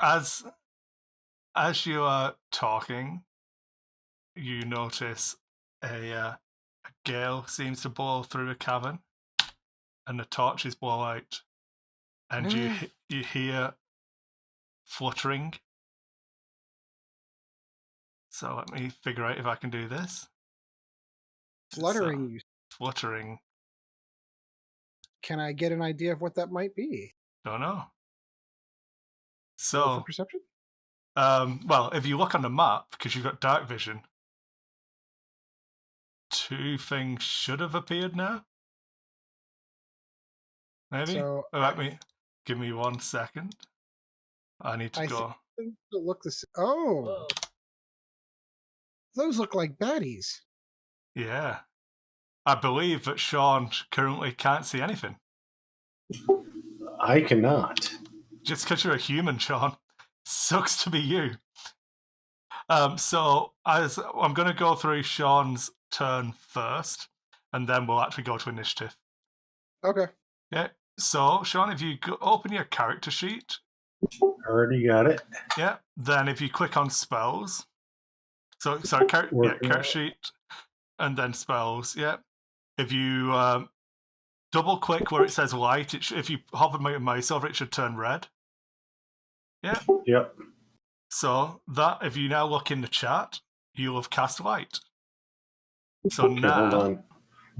as you are talking, you notice a gale seems to blow through a cavern, and the torches blow out, and you hear fluttering. So let me figure out if I can do this. Fluttering. So, fluttering. Can I get an idea of what that might be? Don't know. Roll for So, perception? well, if you look on the map, because you've got dark vision, 2 things should have appeared now. Maybe? So give me 1 second. I need to go. Look this. Oh, those look like baddies. Yeah. I believe that Sean currently can't see anything. I cannot. Just because you're a human, Sean. Sucks to be you. So as I'm going to go through Sean's turn first, and then we'll actually go to initiative. Okay. Yeah. So Sean, if you open your character sheet. Already got it. Yeah. Then if you click on spells. So sorry, character sheet, and then spells. Yeah. If you double click where it says light, if you hover your mouse over it, should turn red. Yeah. Yep. So that if you now look in the chat, you'll have cast light. So okay, now,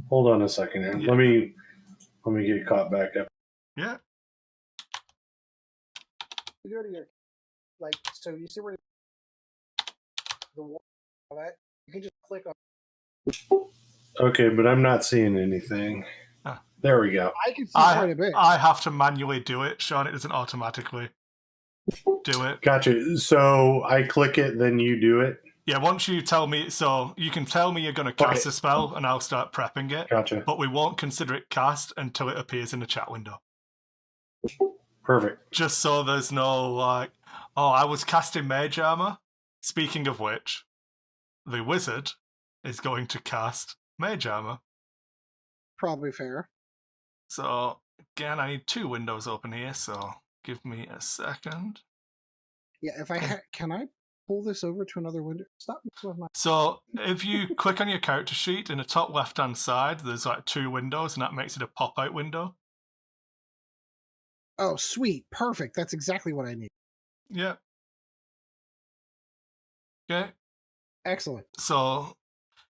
hold on a second. Yeah. Let me get caught back up. Yeah. You go to your so you see where the wall that you can just click on. Okay, but I'm not seeing anything. There we go. I can see quite a bit. I have to manually do it, Sean. It doesn't automatically do it. Gotcha. So I click it, then you do it? Yeah, once you tell me, so you can tell me you're going to cast a spell, and I'll start prepping it. Gotcha. But we won't consider it cast until it appears in the chat window. Perfect. Just so there's no, like, oh, I was casting mage armor. Speaking of which, the wizard is going to cast mage armor. Probably fair. So, again, I need 2 windows open here, so give me a second. Yeah, if I can I pull this over to another window? Stop. So, if you click on your character sheet, in the top left-hand side, there's like 2 windows, and that makes it a pop-out window. Oh, sweet. Perfect. That's exactly what I need. Yeah. Okay. Excellent. So,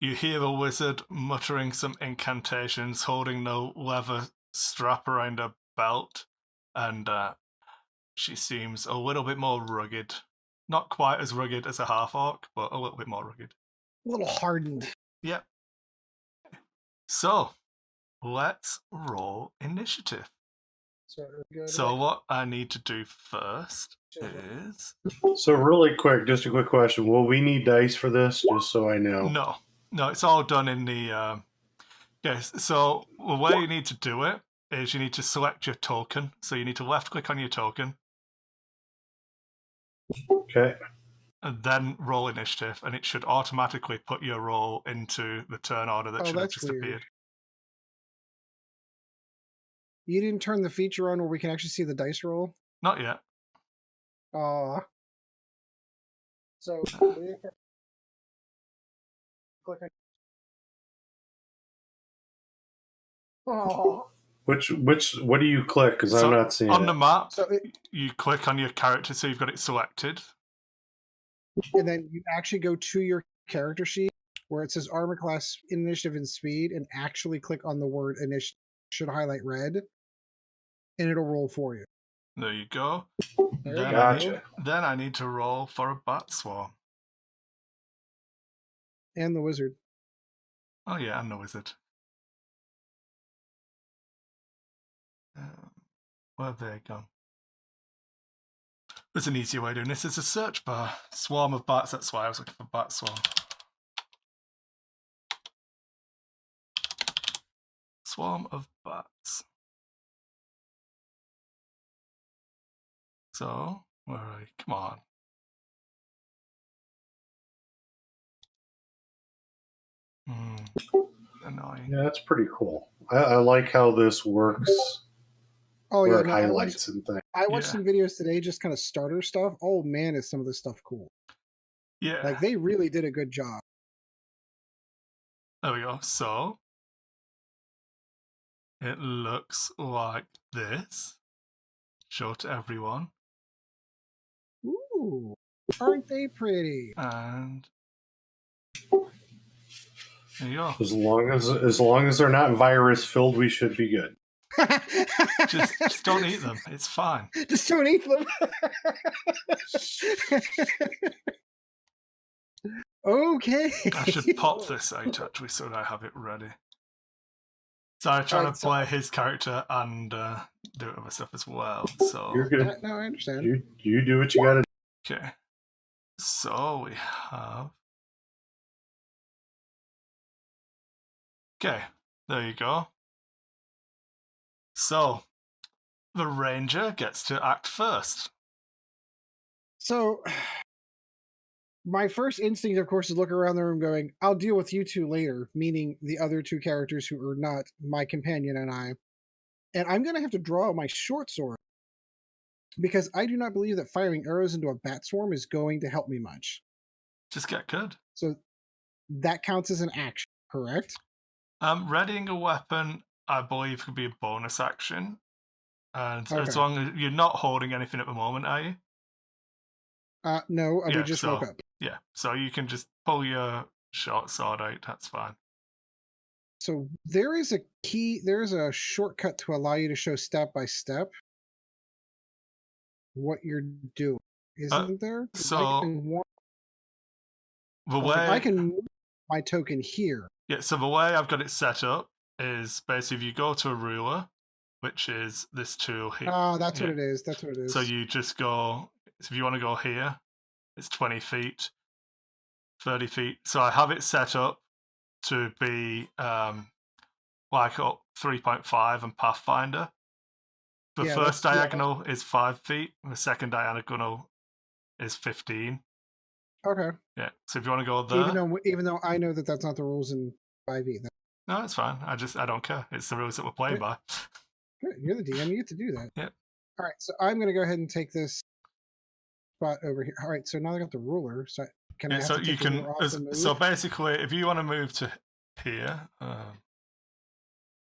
you hear a wizard muttering some incantations, holding the leather strap around her belt, and she seems a little bit more rugged. Not quite as rugged as a half-orc, but a little bit more rugged. A little hardened. Yep. So, let's roll initiative. So what I need to do first is... So really quick, just a quick question. Will we need dice for this, just so I know? No, it's all done in the... Yes, so the way you need to do it is you need to select your token. So you need to left-click on your token. Okay. And then roll initiative, and it should automatically put your roll into the turn order that should have just appeared. You didn't turn the feature on where we can actually see the dice roll? Not yet. So click on. Oh. What do you click? Because I'm not seeing on the map. So you click on your character, so you've got it selected, and then you actually go to your character sheet where it says armor class, initiative, and speed, and actually click on the word initiative. Should highlight red, and it'll roll for you. There you go. Gotcha. Then I need to roll for a bat swarm. And the wizard. Oh yeah, and the wizard. Where have they gone? There's an easier way of doing this. It's a search bar. Swarm of bats, that's why I was looking for bat swarm. Swarm of bats. So, where are we? Come on. Annoying. Yeah, that's pretty cool. I like how this works Oh where yeah, it no, highlights and things. I watched Yeah. some videos today, just kind of starter stuff. Oh man, is some of this stuff cool. Yeah. Like they really did a good job. There we go. So it looks like this. Show to everyone. Ooh, aren't they pretty? And there you go. As long as they're not virus filled, we should be good. Just don't eat them. It's fine. Just don't eat them. Okay. I should pop this out actually so that I have it ready. So I'm trying Alright, to play his character and do other stuff as well. So You're good. No, I understand. You do what you got to do. okay. So we have. Okay, there you go. So the ranger gets to act first. So, my first instinct, of course, is look around the room going, I'll deal with you two later, meaning the other two characters who are not my companion and I. And I'm going to have to draw out my short sword because I do not believe that firing arrows into a bat swarm is going to help me much. Just get good. So, that counts as an action, correct? Readying a weapon, I believe, could be a bonus action. And Okay. as long as you're not holding anything at the moment, are you? No, we Yeah, just so- woke up. Yeah, so you can just pull your short sword out. That's fine. So there is a key, there is a shortcut to allow you to show step by step what you're doing, isn't there? 'Cause so I can the like, way I can move my token here. Yeah, so the way I've got it set up is basically if you go to a ruler, which is this tool here. Ah, that's what Yeah. it is. That's what it is. So you just go, so if you want to go here, it's 20 feet, 30 feet. So I have it set up to be like 3.5 and Pathfinder. The Yeah, first that's- yeah, diagonal is 5 feet, and the second diagonal is 15. Okay. Yeah, so if you want to go there. Even though I know that that's not the rules in 5e. No, it's fine. I don't care. It's the rules that we're playing by. Good. You're the DM. You get to do that. Yep. All right. So I'm going to go ahead and take this spot over here. All right. So now I got the ruler. So can I have so to you take the can. ruler off and move? So basically, if you want to move to here,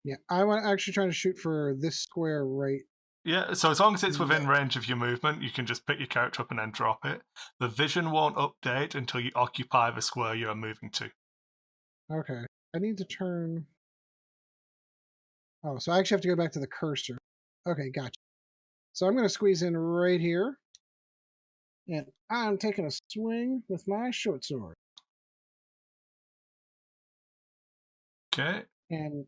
Yeah, I want to actually try to shoot for this square right. yeah. So as long as it's within range of your movement, you can just pick your character up and then drop it. The vision won't update until you occupy the square you are moving to. Okay. I need to turn. Oh, so I actually have to go back to the cursor. Okay, gotcha. So I'm going to squeeze in right here. And I'm taking a swing with my short sword. Okay. And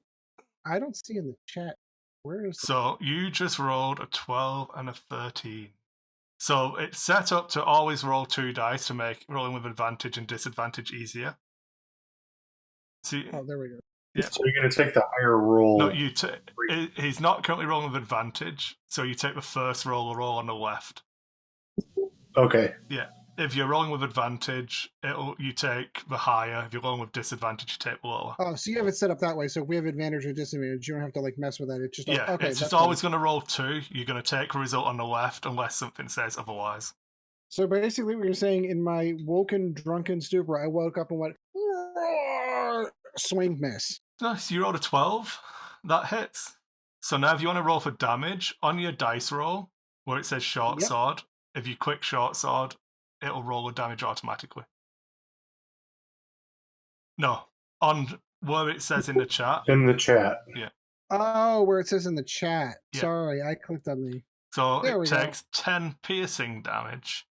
I don't see in the chat. Where is So you just rolled a 12 and a 13. So it's set up to always roll 2 dice to make rolling with advantage and disadvantage easier. See, Oh, there we go. Yeah. So you're going to take the higher roll. No, he's not currently rolling with advantage, so you take the first roll on the left. Okay. Yeah. If you're rolling with advantage, you take the higher. If you're rolling with disadvantage, you take the lower. Oh, so you have it set up that way. So if we have advantage or disadvantage, you don't have to like mess with that. It's just Yeah, okay. it's just always going to roll 2. You're going to take a result on the left unless something says otherwise. So basically, what you're saying, in my woken, drunken stupor, I woke up and went "Roar!" Swing miss. Nice. You rolled a 12. That hits. So now, if you want to roll for damage on your dice roll, where it says short Yep. sword, if you click short sword, it'll roll the damage automatically. No, on where it says in the chat. In the chat. Yeah. Oh, where it says in the chat. Yeah. Sorry, I clicked on the. So There it we go. takes 10 piercing damage.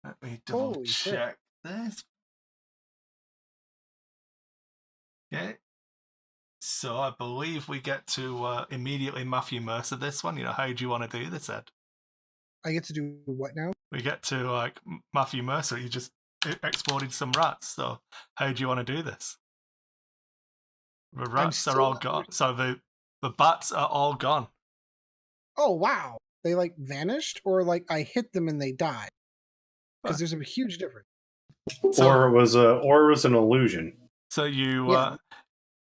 Let me double Holy shit. check this. Okay. So I believe we get to immediately Matthew Mercer this one. You know, how do you want to do this, Ed? I get to do what now? We get to like Matthew Mercer. You just exploded some rats. So how do you want to do this? The rats are all gone. So the bats are all gone. Oh wow! They like vanished, or like I hit them and they died. Because there's a huge difference. Or it was an illusion. So you Yeah.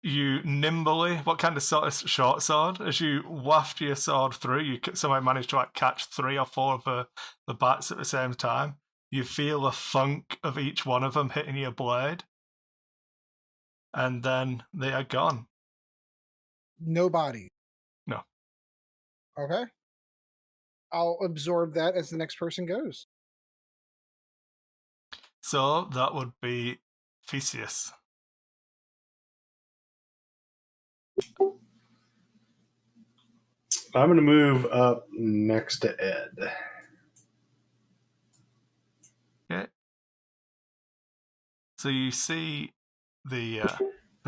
you nimbly, what kind of sort of short sword? As you waft your sword through, you somehow manage to like catch 3 or 4 of the bats at the same time. You feel the thunk of each one of them hitting your blade, and then they are gone. No body. No. Okay. I'll absorb that as the next person goes. So that would be Theseus. I'm going to move up next to Ed. Okay. So you see the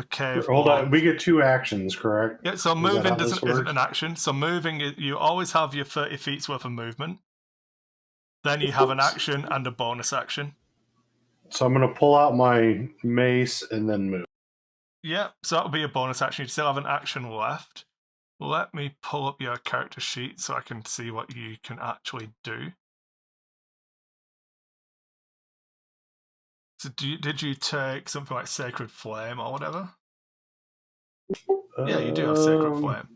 cave. Hold walls. on. We get 2 actions, correct? Yeah, so Is that moving how this isn't works? an action. So moving, you always have your 30 feet's worth of movement. Then you have an action and a bonus action. So I'm going to pull out my mace and then move. Yeah, so that'll be a bonus action. You still have an action left. Let me pull up your character sheet so I can see what you can actually do. So did you take something like Sacred Flame or whatever? Yeah, you do have Sacred Flame.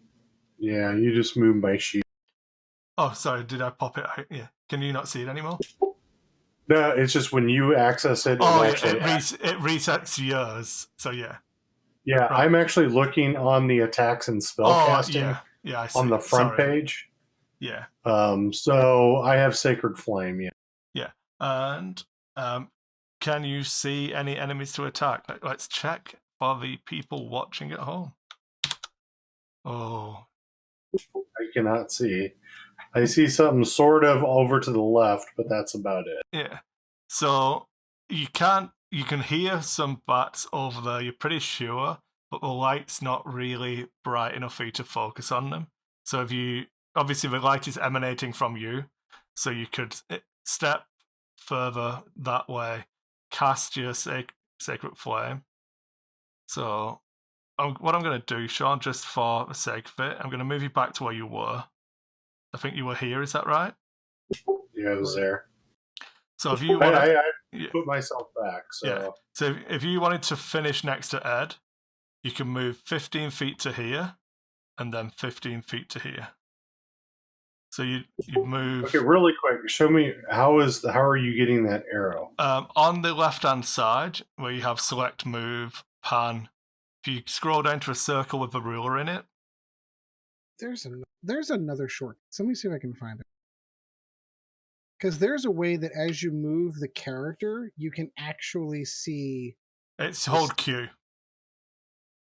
Yeah, you just moved my sheet. Oh, sorry, did I pop it? Yeah. Can you not see it anymore? No, it's just when you access it. Oh, it it resets yours. So yeah. Yeah, Right. I'm actually looking on the attacks and spellcasting yeah, I see. on the front Sorry. page. Yeah. So I have Sacred Flame. Yeah. Yeah, and can you see any enemies to attack? Let's check for the people watching at home. Oh, I cannot see. I see something sort of over to the left, but that's about it. yeah. So you can hear some bats over there. You're pretty sure, but the light's not really bright enough for you to focus on them. So if you obviously the light is emanating from you, so you could step further that way, cast your sacred flame. So what I'm going to do, Sean, just for the sake of it, I'm going to move you back to where you were. I think you were here, is that right? Yeah, I was there. So if you want I yeah, put myself back. So yeah. So if you wanted to finish next to Ed, you can move 15 feet to here, and then 15 feet to here. So you move. Okay, really quick. Show me how are you getting that arrow? On the left hand side where you have select, move, pan. If you scroll down to a circle with a ruler in it, There's another short. Let me see if I can find it. Because there's a way that as you move the character, you can actually see. it's hold Q.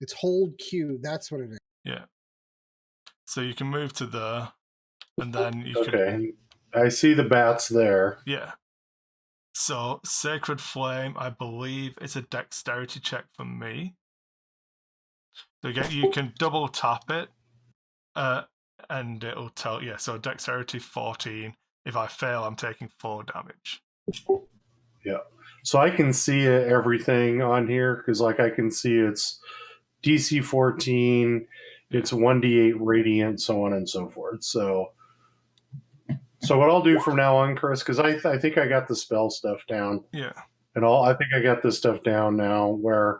It's hold Q. That's what it is. Yeah. So you can move to there, and then you Okay. I see the bats there. Yeah. So Sacred Flame, I believe, is a dexterity check for me. So again, you can double tap it, and it'll tell. Yeah. So dexterity 14. If I fail, I'm taking 4 damage. Yeah. So I can see everything on here because, like, I can see it's DC 14, it's 1d8 radiant, so on and so forth. So what I'll do from now on, Chris, because I think I got the spell stuff down. Yeah. And I think I got this stuff down now where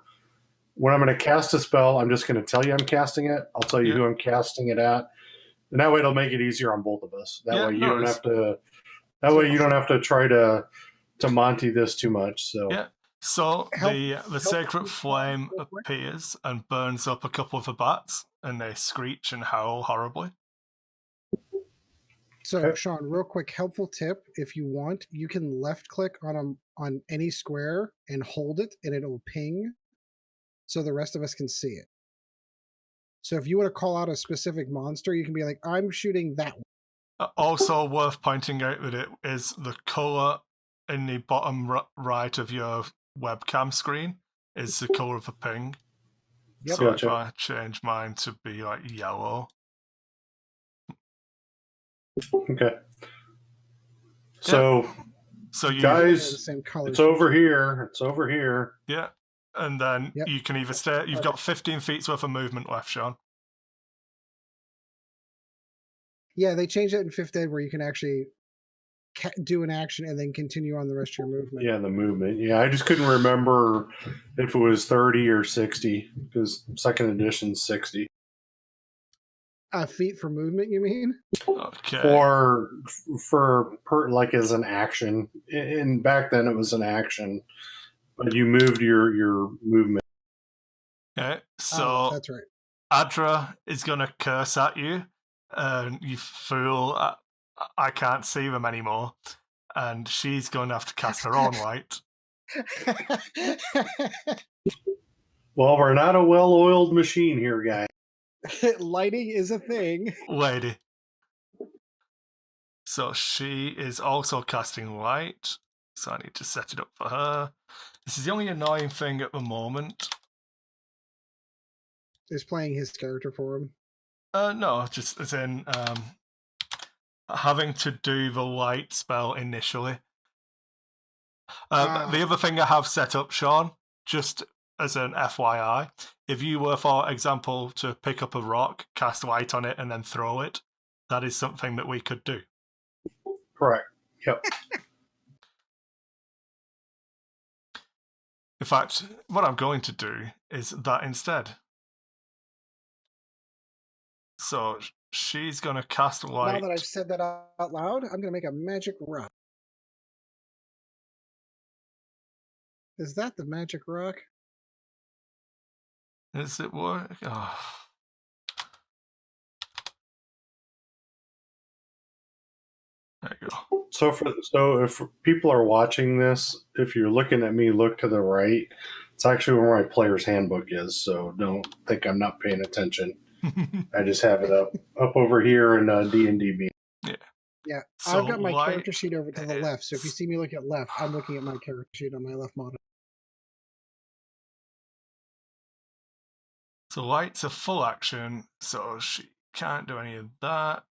when I'm going to cast a spell, I'm just going to tell you I'm casting it. I'll tell you who I'm casting it at. And that way it'll make it easier on both of us. That way you don't have to. That way you don't have to try to Monty this too much. So yeah. So the sacred flame appears and burns up a couple of the bats, and they screech and howl horribly. So Sean, real quick, helpful tip: if you want, you can left click on any square and hold it, and it'll ping, so the rest of us can see it. So if you want to call out a specific monster, you can be like, "I'm shooting that one." Also worth pointing out that it is the color in the bottom right of your webcam screen is the color of the ping. Yep. So if I change mine to be like yellow. okay. So you guys, the same color. It's over here. It's over here. Yeah. And then you can either stay. You've got 15 feet's worth of movement left, Sean. Yeah, they changed it in 5th Ed where you can actually do an action and then continue on the rest of your movement. Yeah, the movement. Yeah, I just couldn't remember if it was 30 or 60 because second edition's 60. Feet for movement, you mean? Okay. For like as an action, and back then it was an action, but you moved your movement. Okay. So That's right. Adra is gonna curse at you, and you fool! I can't see them anymore, and she's going to have to cast her own light. Well, we're not a well-oiled machine here, guy. Lighting is a thing. Lady. So she is also casting light. So I need to set it up for her. This is the only annoying thing at the moment. Is playing his character for him. No, just as in having to do the light spell initially. The other thing I have set up, Sean, just as an FYI, if you were, for example, to pick up a rock, cast light on it, and then throw it, that is something that we could do. Correct. Yep. In fact, what I'm going to do is that instead. So she's going to cast light. Now that I've said that out loud, I'm going to make a magic rock. Is that the magic rock? Is it work? Oh. There you go. So if people are watching this, if you're looking at me, look to the right. It's actually where my player's handbook is. So don't think I'm not paying attention. I just have it up over here in D&D. Yeah, So I've got my character sheet over to the left. So if you see me look at left, I'm looking at my character sheet on my left monitor. So light's a full action, so she can't do any of that.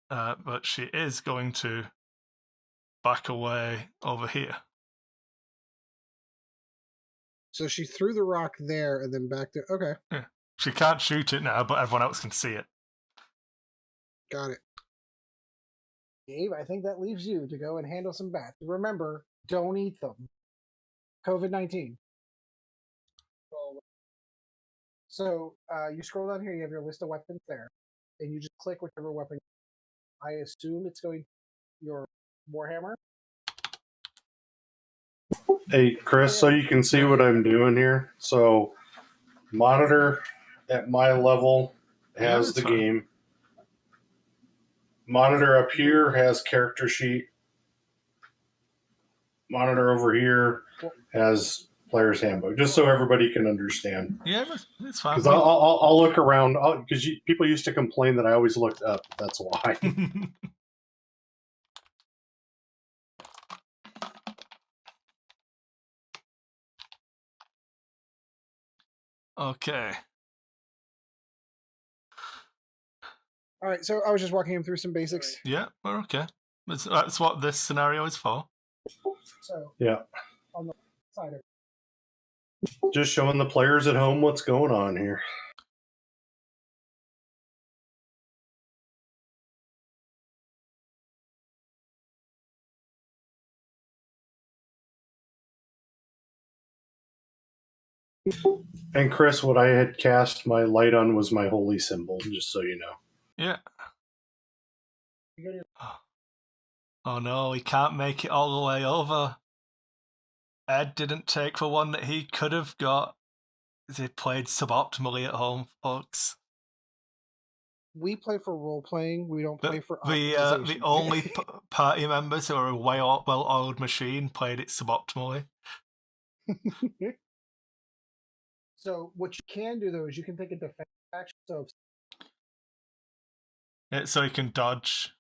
But she is going to back away over here. So she threw the rock there and then back to... Okay. Yeah. She can't shoot it now, but everyone else can see it. Got it. Gabe, I think that leaves you to go and handle some bats. Remember, don't eat them. COVID-19. So you scroll down here, you have your list of weapons there, and you just click whichever weapon. I assume it's going your Warhammer. Hey, Chris, so you can see what I'm doing here. So monitor at my level has the game. Monitor up here has character sheet. Monitor over here has player's handbook, just so everybody can understand. Yeah, that's fine. Because I'll look around, because people used to complain that I always looked up. That's why. Okay. All right, so I was just walking him through some basics. Yeah, we're okay. That's what this scenario is for. So yeah, on the side of just showing the players at home what's going on here. And Chris, what I had cast my light on was my holy symbol, just so you know. Yeah. Oh no, he can't make it all the way over. Ed didn't take the one that he could have got. He played suboptimally at home, folks. we play for role playing. We don't play for the only party members who are a well-oiled machine played it suboptimally. So what you can do though is you can take a defense action. So So he can dodge.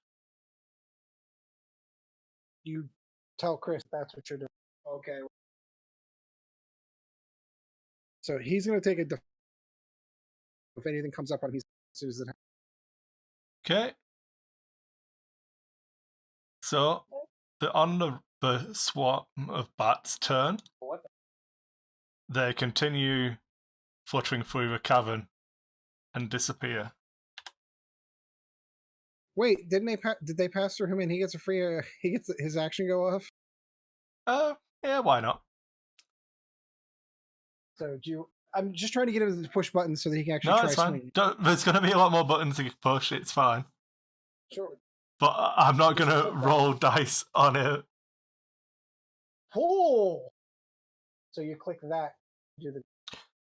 you tell Chris that's what you're doing. Okay. So he's going to take a defense. If anything comes up on him, as soon as it happens. Okay. So on the swarm of bats' turn, they continue fluttering through the cavern and disappear. Wait, didn't they? Did they pass through him and he gets a free? He gets his action go off. Yeah, why not? So do you? I'm just trying to get him to push buttons so that he can actually No, try it's fine. swinging. There's going to be a lot more buttons to push. It's fine. Sure. But I'm not Just going to click that. roll dice on it. Pull. So you click that. Do the.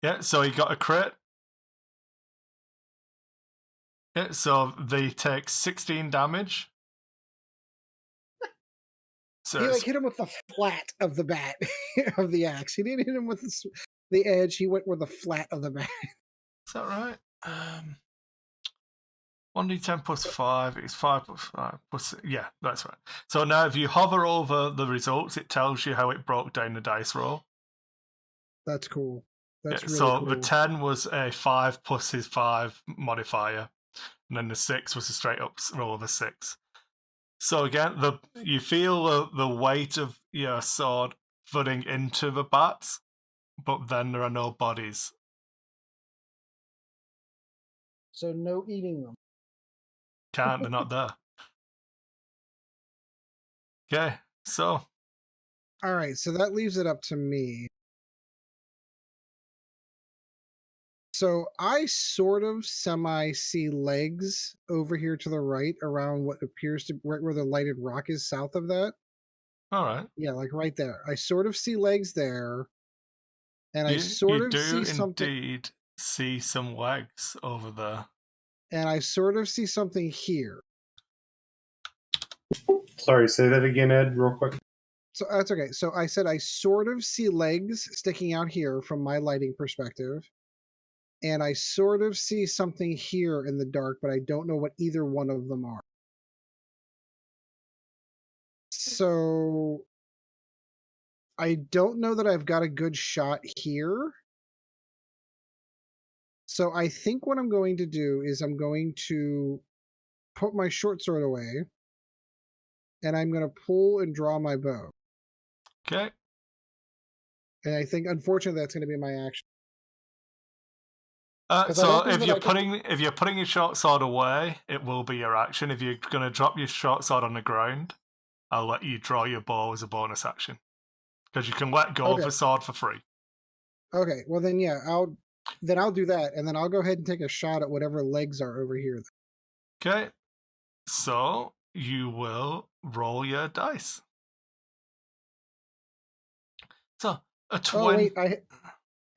Yeah, so he got a crit. Yeah, so they take 16 damage. So He like hit him with the flat of the bat of the axe. He didn't hit him with the edge. He went with the flat of the bat. is that right? 1d10 plus 5 is 5 plus 5 plus... Yeah, that's right. So now if you hover over the results, it tells you how it broke down the dice roll. That's cool. That's really so cool. the 10 was a 5 plus his 5 modifier, and then the 6 was a straight up roll of a 6. So again, you feel the weight of your sword thudding into the bats, but then there are no bodies. So no eating them. Can't, they're not there. Okay, so. All right, so that leaves it up to me. So I sort of semi see legs over here to the right around what appears to right where the lighted rock is south of that. All right. Yeah, like right there. I sort of see legs there. And I sort of see something. You do indeed see some legs over there. And I sort of see something here. Sorry, say that again, Ed, real quick. So that's okay. So I said I sort of see legs sticking out here from my lighting perspective. And I sort of see something here in the dark, but I don't know what either one of them are. So I don't know that I've got a good shot here. So I think what I'm going to do is I'm going to put my short sword away. And I'm going to pull and draw my bow. Okay. And I think, unfortunately, that's going to be my action. So if you're putting your short sword away, it will be your action. If you're going to drop your short sword on the ground, I'll let you draw your bow as a bonus action, because you can let go of the sword for free. Okay, well then, yeah, I'll do that, and then I'll go ahead and take a shot at whatever legs are over here. Okay, so you will roll your dice. So a 20. Oh wait,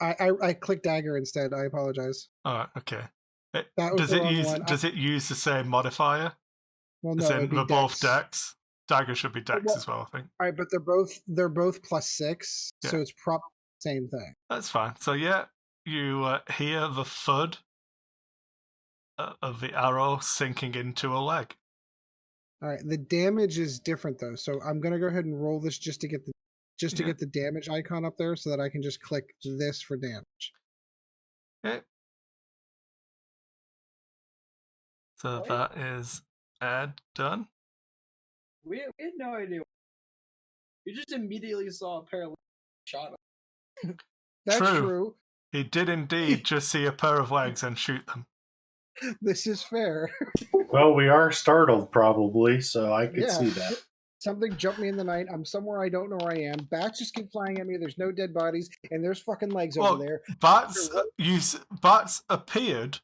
I clicked dagger instead. I apologize. All right, okay. That was the wrong one. Does it use the same modifier? Well, no, it'd be they're both dex. Dex. Dagger should be Dex as well, I think. All right, but they're both +6, so it's probably the same thing. That's fine. So yeah, you hear the thud of the arrow sinking into a leg. All right, the damage is different though, so I'm gonna go ahead and roll this just to get the damage icon up there, so that I can just click this for damage. Okay. So that is done. We had no idea. We just immediately saw a pair of shot him. That's true. He did indeed just see a pair of legs and shoot them. This is fair. Well, we are startled, probably, so I could see that. Something jumped me in the night. I'm somewhere I don't know where I am. Bats just keep flying at me. There's no dead bodies, and there's fucking legs over there. Bats appeared.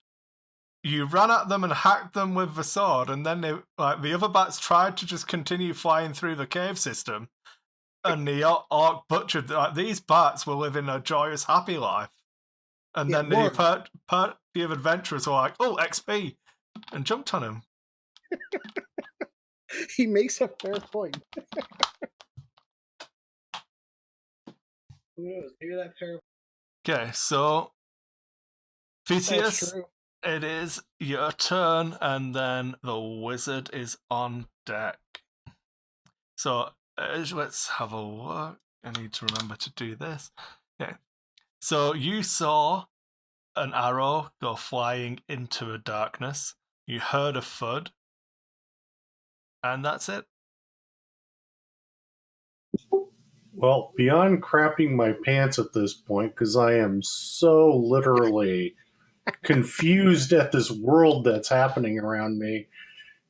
You ran at them and hacked them with the sword, and then the other bats tried to just continue flying through the cave system, and the orc butchered. These bats were living a joyous, happy life, and then the party of adventurers were like, "Oh, XP," and jumped on him. He makes a fair point. Who knows? Maybe that pair. Okay, so Theseus, it is your turn, and then the wizard is on deck. So let's have a look. I need to remember to do this. Okay, so you saw an arrow go flying into the darkness. You heard a thud. And that's it. Well, beyond crapping my pants at this point, because I am so literally confused at this world that's happening around me,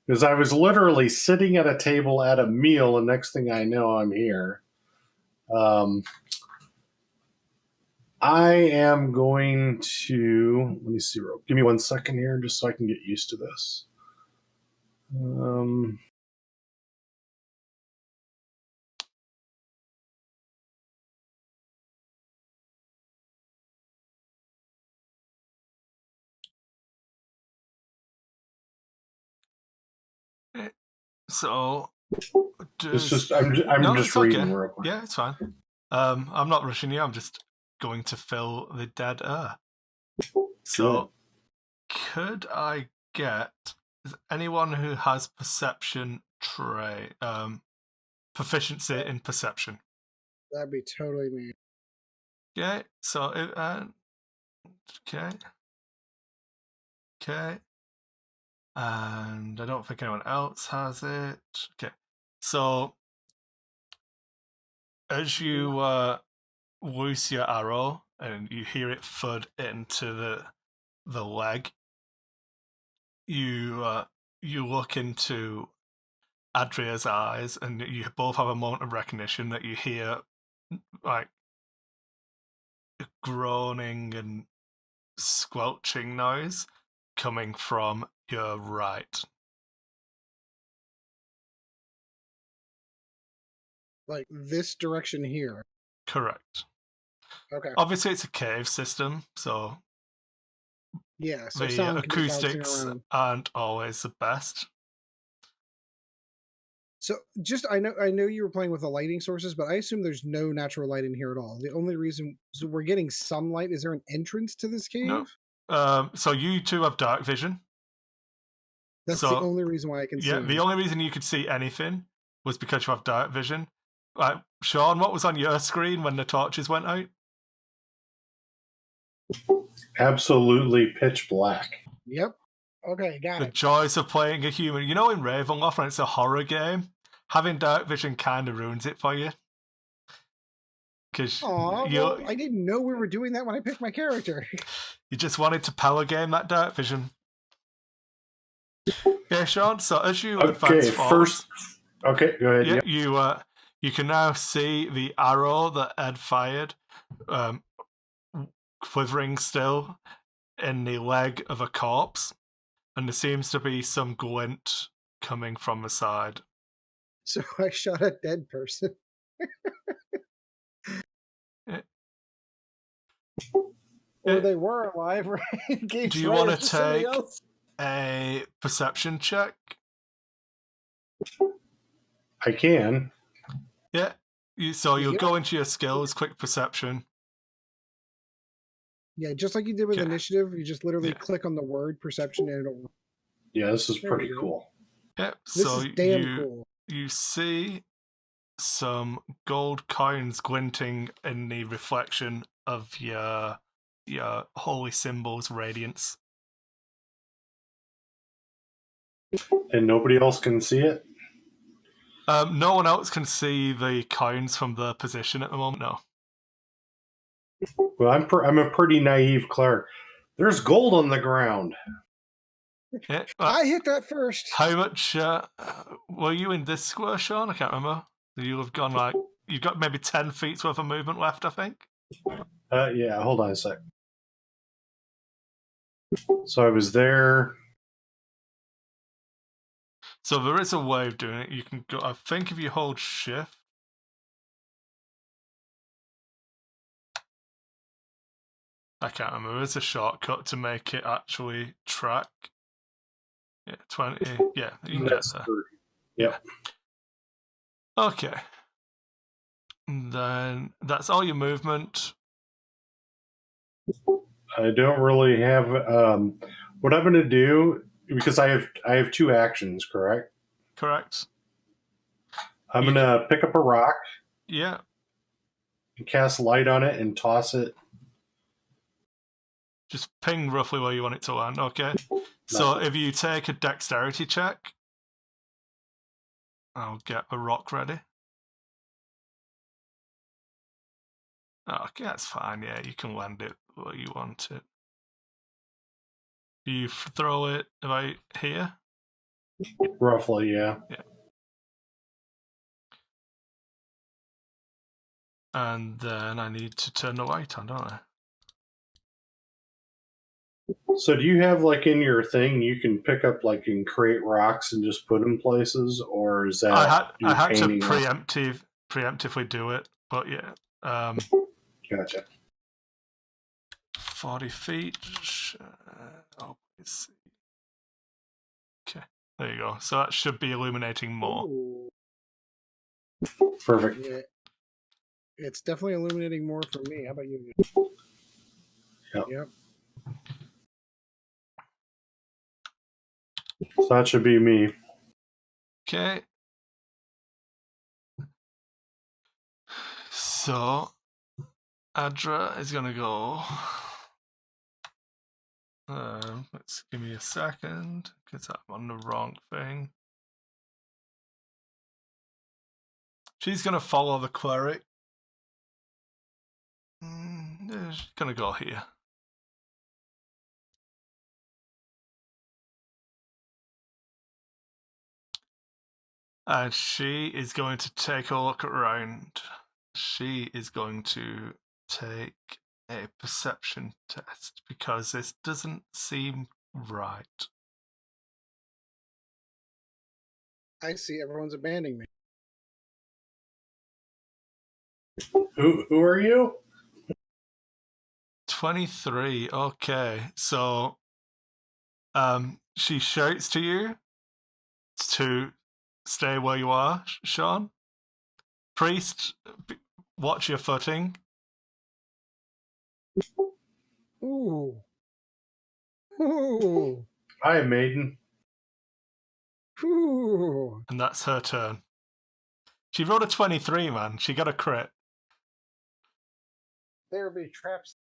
Because I was literally sitting at a table at a meal, and next thing I know, I'm here. I am going to let me see. Give me 1 second here, just so I can get used to this. So, It's just I'm no, just it's reading okay. real quick. Yeah, it's fine. I'm not rushing you. I'm just going to fill the dead air. So, could I get anyone who has perception trait, proficiency in perception? That'd be totally me. Okay, so okay, and I don't think anyone else has it. Okay, so as you loose your arrow and you hear it thud into the leg, you look into Adria's eyes, and you both have a moment of recognition that you hear like groaning and squelching noise coming from your right. Like this direction here. Correct. Okay. Obviously, it's a cave system, so Yeah, so the sound can be bouncing acoustics around. aren't always the best. So just I know you were playing with the lighting sources, but I assume there's no natural light in here at all. The only reason so we're getting some light. Is there an entrance to this cave? No. So you two have dark vision. That's So the only reason why I can see. yeah, the only reason you could see anything was because you have dark vision. Like, Sean, what was on your screen when the torches went out? Absolutely pitch black. Yep. Okay, got The it. joys of playing a human. You know, in Ravenloft, when it's a horror game, having dark vision kind of ruins it for you. Because well, I didn't know we were doing that when I picked my character. You just wanted to power game that dark vision. Yeah, Sean. So as you advance forward, okay, go ahead. Yeah, yep. You can now see the arrow that Ed fired, quivering still in the leg of a corpse, and there seems to be some glint coming from the side. So I shot a dead person. Or they were alive, right? Do you want to take a perception check? I can. Yeah. You'll go into your skills, quick perception. Yeah, just like you did with initiative, you just literally click on the word perception and it'll. Yeah, this is pretty cool. Yeah, this is damn cool. You see some gold coins glinting in the reflection of your holy symbol's radiance. And nobody else can see it? No one else can see the coins from their position at the moment, no. Well, I'm a pretty naive cleric. There's gold on the ground. Yeah, I hit that first. How much were you in this square, Sean? I can't remember. You'll have gone you've got maybe 10 feet worth of movement left, I think. Yeah, hold on a sec. So I was there. So there is a way of doing it. You can go, I think if you hold shift. I can't remember. There's a shortcut to make it actually track. Yeah, 20. Yeah, you can get there. Yep. Okay. And then that's all your movement. I don't really have what I'm going to do, because I have 2 actions, correct? Correct. I'm going to pick up a rock. Yeah. And cast light on it and toss it. Just ping roughly where you want it to land. Okay. So if you take a dexterity check, I'll get a rock ready. Okay, that's fine. Yeah, you can land it where you want it. You throw it about here. Roughly, yeah. And then I need to turn the light on, don't I? So do you have like in your thing you can pick up like and create rocks and just put them places, or is that I had to painting? preemptively do it, but yeah. Gotcha. 40 feet. Oh, let's see. Okay, there you go. So that should be illuminating more. Ooh, Perfect. yeah. It's definitely illuminating more for me. How about you? Yep. So that should be me. Okay. So Adra is gonna go. Let's give me a second because I'm on the wrong thing. She's gonna follow the cleric. She's gonna go here. And she is going to take a look around. She is going to take a perception test because this doesn't seem right. I see everyone's abandoning me. Who are you? 23. Okay, so she shouts to you to stay where you are, Sean. Priest, watch your footing. Ooh. Ooh. Hi, maiden. Ooh. And that's her turn. She rolled a 23, man. She got a crit. There be traps.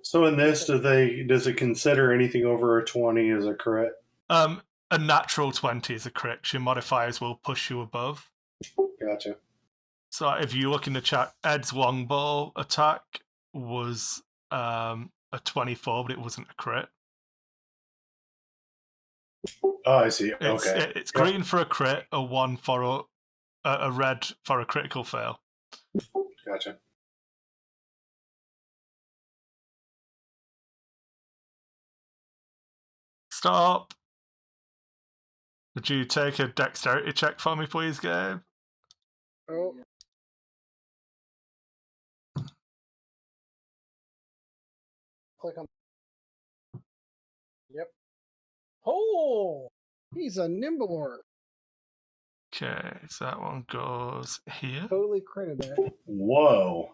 So in this, does it consider anything over a 20 as a crit? A natural 20 is a crit. Your modifiers will push you above. Gotcha. So if you look in the chat, Ed's longbow attack was a 24, but it wasn't a crit. Oh, I see. It's Okay. it's green for a crit, a 1 for a red for a critical fail. Gotcha. Stop. Would you take a dexterity check for me, please, Gabe? Oh. Click on. Yep. Oh, he's a nimble orc. Okay, so that one goes here. Totally critted that. Whoa.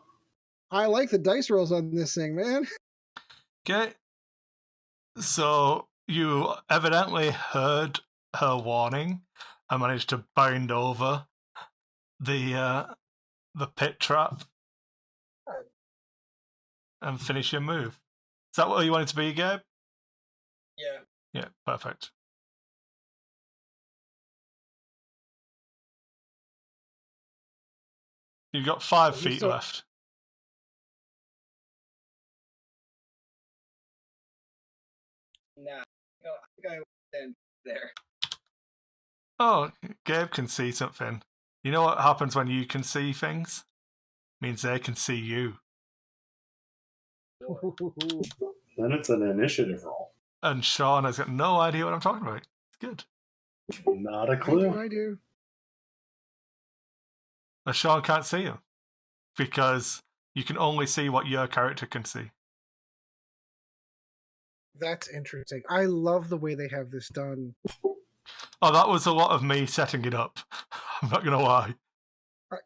I like the dice rolls on this thing, man. Okay. So you evidently heard her warning and managed to bound over the pit trap and finish your move. Is that what you wanted to be, Gabe? Yeah. Yeah, perfect. You've got 5 He's feet still- left. Nah. I think I will stand there. Oh, Gabe can see something. You know what happens when you can see things? It means they can see you. Then it's an initiative roll. And Sean has got no idea what I'm talking about. It's good. Not a clue. I do. And Sean can't see him because you can only see what your character can see. That's interesting. I love the way they have this done. Oh, that was a lot of me setting it up. I'm not going to lie.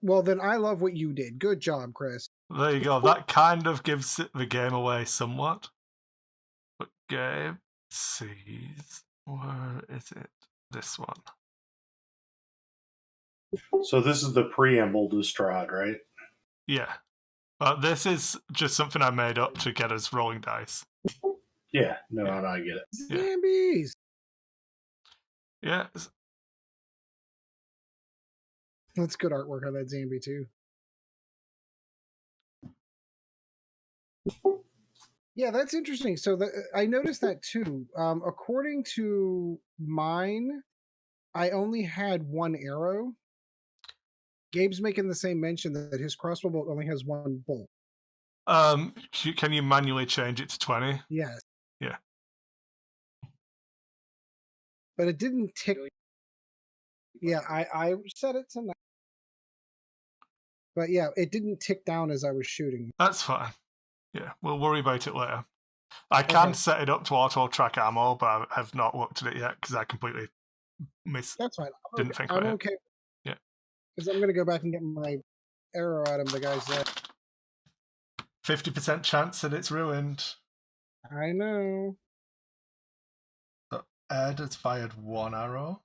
Well, then I love what you did. Good job, Chris. There you go. That kind of gives the game away somewhat. But Gabe sees. Where is it? This one. So this is the preamble to Strahd, right? Yeah. This is just something I made up to get us rolling dice. Yeah. No, I get it. Yeah. Zambies. Yeah. That's good artwork on that Zambi too. Yeah, that's interesting. So I noticed that too. According to mine, I only had one arrow. Gabe's making the same mention that his crossbow bolt only has one bolt. Can you manually change it to 20? Yes. Yeah. But it didn't tick. Yeah, I set it to 9. But yeah, it didn't tick down as I was shooting. That's fine. Yeah, we'll worry about it later. I can Okay. set it up to auto track ammo, but I have not looked at it yet because I completely That's fine. didn't think I'm about it. okay. Yeah. Because I'm going to go back and get my arrow out of the guy's leg. 50% chance that it's ruined. I know. So Ed has fired one arrow.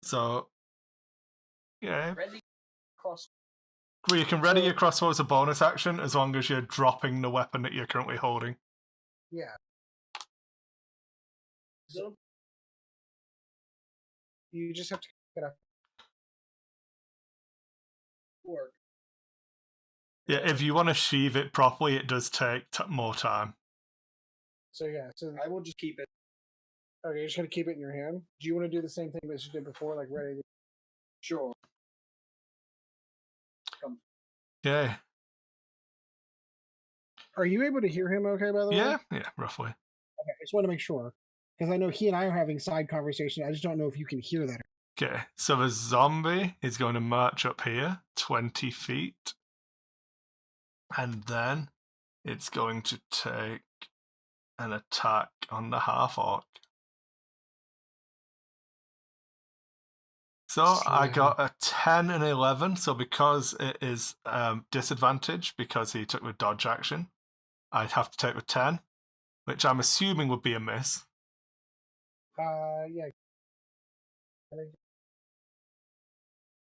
So, yeah. Ready? Cross. You can ready your crossbow as a bonus action as long as you're dropping the weapon that you're currently holding. Yeah. So, You just have to get up. work. Yeah, if you want to sheave it properly, it does take more time. So yeah, so I will just keep it. okay, you're just gonna keep it in your hand. Do you want to do the same thing that you did before, like ready? Sure. Yeah. Are you able to hear him? Okay, by the way. Yeah, roughly. Okay, I just want to make sure because I know he and I are having side conversation. I just don't know if you can hear that. Okay, so the zombie is going to march up here 20 feet. And then it's going to take an attack on the half-orc. So I got a 10 and 11, so because it is disadvantage because he took the dodge action, I'd have to take the 10, which I'm assuming would be a miss. Yeah. I think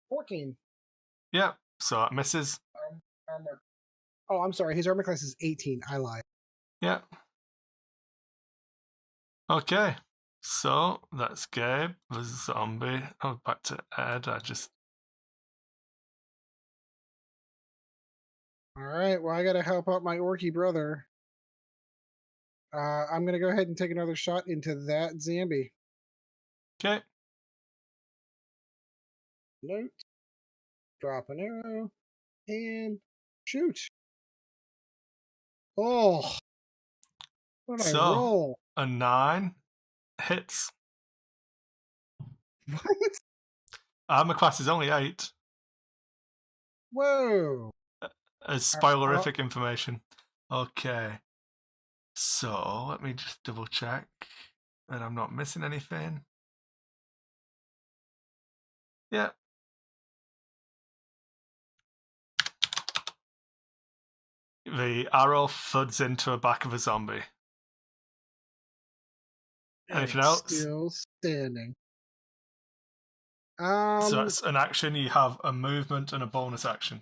14. Yep, so it misses. Armor. Oh, I'm sorry. His armor class is 18. I lied. Yep. Okay, so that's Gabe, the zombie. Oh, back to Ed. All right. Well, I got to help out my orky brother. I'm gonna go ahead and take another shot into that zombie. Okay. Note. Drop an arrow and shoot. Oh, what I So roll? a 9 hits. What? Armor class is only 8. Whoa. As spoilerific information. Okay. So let me just double check that I'm not missing anything. Yeah. The arrow thuds into the back of a zombie. Anything else? Still standing. So that's an action. You have a movement and a bonus action.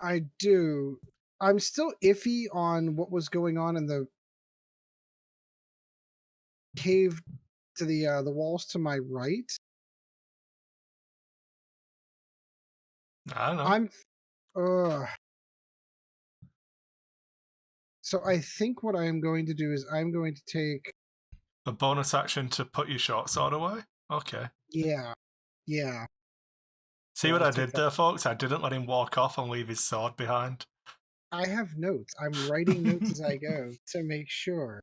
I do. I'm still iffy on what was going on in the cave to the walls to my right. I don't know. I'm so I think what I am going to do is I'm going to take A bonus action to put your short sword away? Okay. yeah. See So what I'll I take did that. there, folks? I didn't let him walk off and leave his sword behind. I have notes. I'm writing notes as I go to make sure.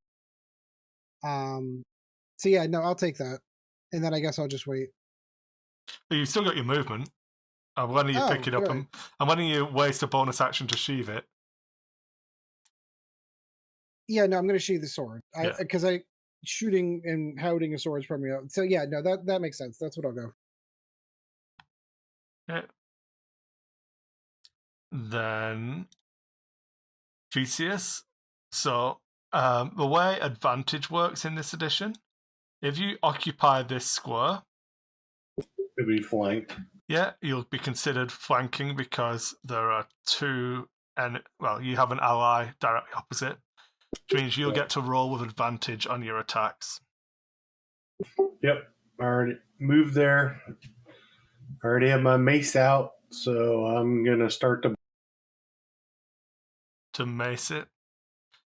So yeah, no, I'll take that. And then I guess I'll just wait. But you've still got your movement. I'm letting you pick it up. Good. I'm letting you waste a bonus action to sheave it. Yeah, no, I'm gonna sheathe the sword. Yeah. Because I shooting and holding a sword is probably out. So yeah, no, that makes sense. That's what I'll go. Yeah. Then Theseus. So the way advantage works in this edition, if you occupy this square, Could be flanked. yeah, you'll be considered flanking because there are two, and well, you have an ally directly opposite, which means you'll get to roll with advantage on your attacks. Yep. I already moved there. I already have my mace out, so I'm gonna start to mace it.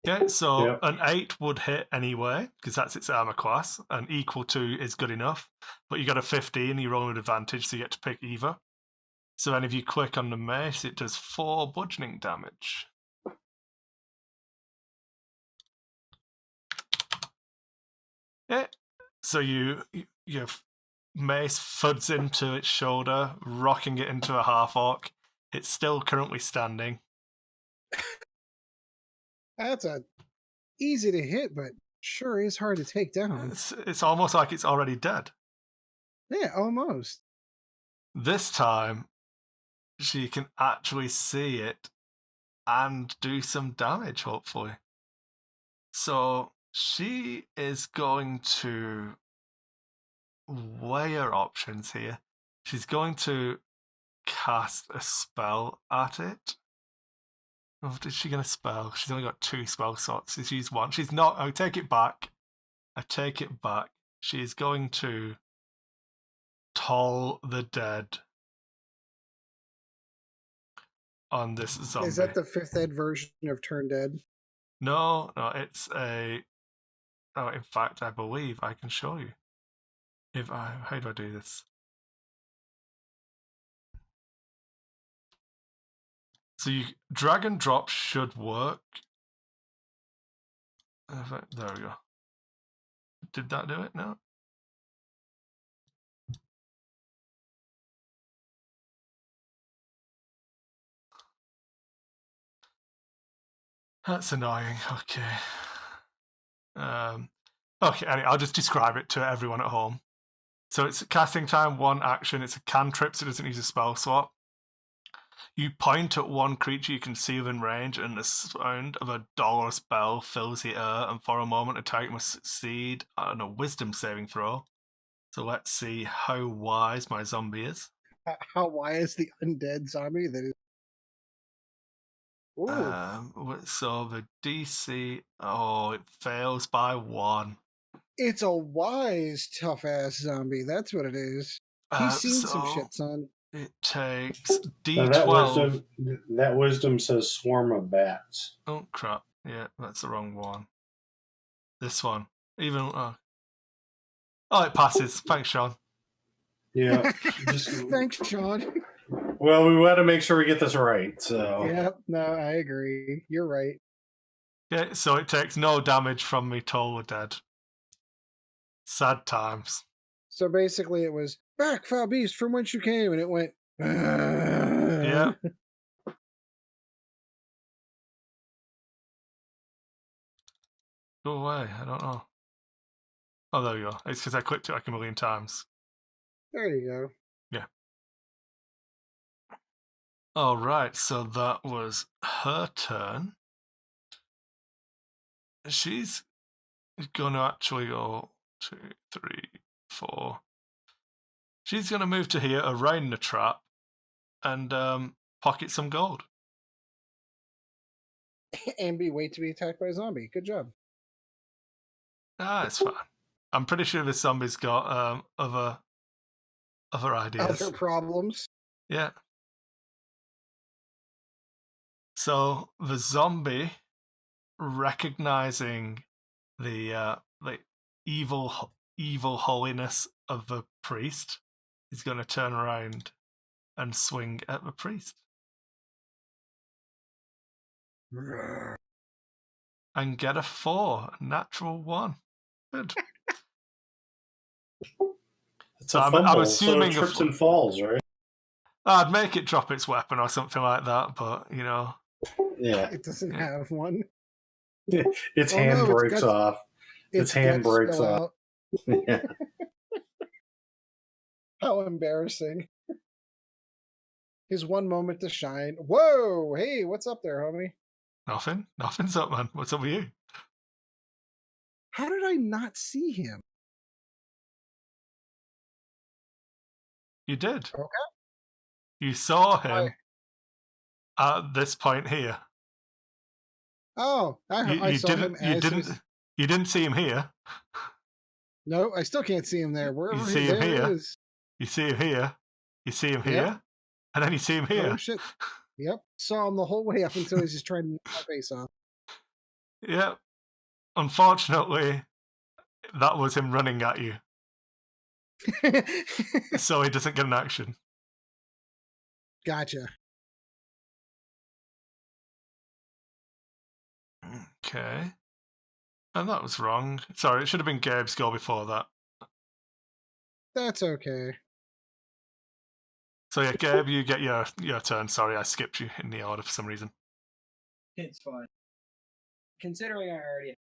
Yeah, so Yep. an 8 would hit anyway, because that's its armor class, and equal to is good enough. But you got a 15, you roll an advantage, so you get to pick either. So then if you click on the mace, it does 4 bludgeoning damage. Yeah. So your mace thuds into its shoulder, rocking it into a half orc. It's still currently standing. That's a easy to hit, but sure is hard to take down. It's almost like it's already dead. Yeah, almost. This time, she can actually see it and do some damage, hopefully. So she is going to weigh her options here. She's going to cast a spell at it. What is she going to spell? She's only got 2 spell slots. She's used 1. She's not. I take it back. She is going to toll the dead on this zombie. Is that the 5th ed version of Turn Dead? No, it's a. Oh, in fact, I believe I can show you. How do I do this? So drag and drop should work. There we go. Did that do it? No. That's annoying. Okay. Okay, anyway, I'll just describe it to everyone at home. So it's casting time, 1 action. It's a cantrip, so it doesn't use a spell slot. You point at one creature you can see within range, and the sound of a dolorous bell fills the air, and for a moment, a target must succeed on a wisdom saving throw. So let's see how wise my zombie is. How wise the undead zombie that is. Ooh. So the DC, it fails by 1. It's a wise, tough ass zombie. That's what it is. He's seen some shit, son. It takes D12. D12. That wisdom says swarm of bats. Oh crap! Yeah, that's the wrong one. This one, even it passes. Thanks, Sean. Yeah. Thanks, Sean. Well, we want to make sure we get this right. So. Yeah. No, I agree. You're right. Yeah. So it takes no damage from me. Toll dead. Sad times. So basically, it was back, foul beast, from whence you came, and it went. Yeah. Go away. I don't know. Oh, there we go. It's because I clicked it like a million times. There you go. Yeah. All right. So that was her turn. She's going to actually go 2, 3, 4. She's going to move to here, around the trap, and pocket some gold. And wait to be attacked by a zombie. Good job. It's fine. I'm pretty sure this zombie's got other ideas. Other problems. Yeah. So the zombie, recognizing the evil holiness of the priest, is going to turn around and swing at the priest. And get a 4, natural 1. Good. It's a fumble, I'm assuming so it trips and falls, right? I'd make it drop its weapon or something like that, but Yeah. It doesn't have one. Its hand breaks off. Its hand breaks off. Yeah. How embarrassing. His one moment to shine. Whoa! Hey, what's up there, homie? Nothing. Nothing's up, man. What's up with you? How did I not see him? You did. Okay. You saw him at this point here. Oh, I saw him as you didn't see him here. No, I still can't see him there. Wherever you see him here. Is. You see him here. You see him here. And then you see him here. Oh, shit. Yep. Saw him the whole way up until he's just trying to knock my face off. Yeah. Unfortunately, that was him running at you, so he doesn't get an action. Gotcha. Okay. And that was wrong. Sorry, it should have been Gabe's go before that. That's okay. So yeah, Gabe, you get your turn. Sorry, I skipped you in the order for some reason. It's fine. Considering I already.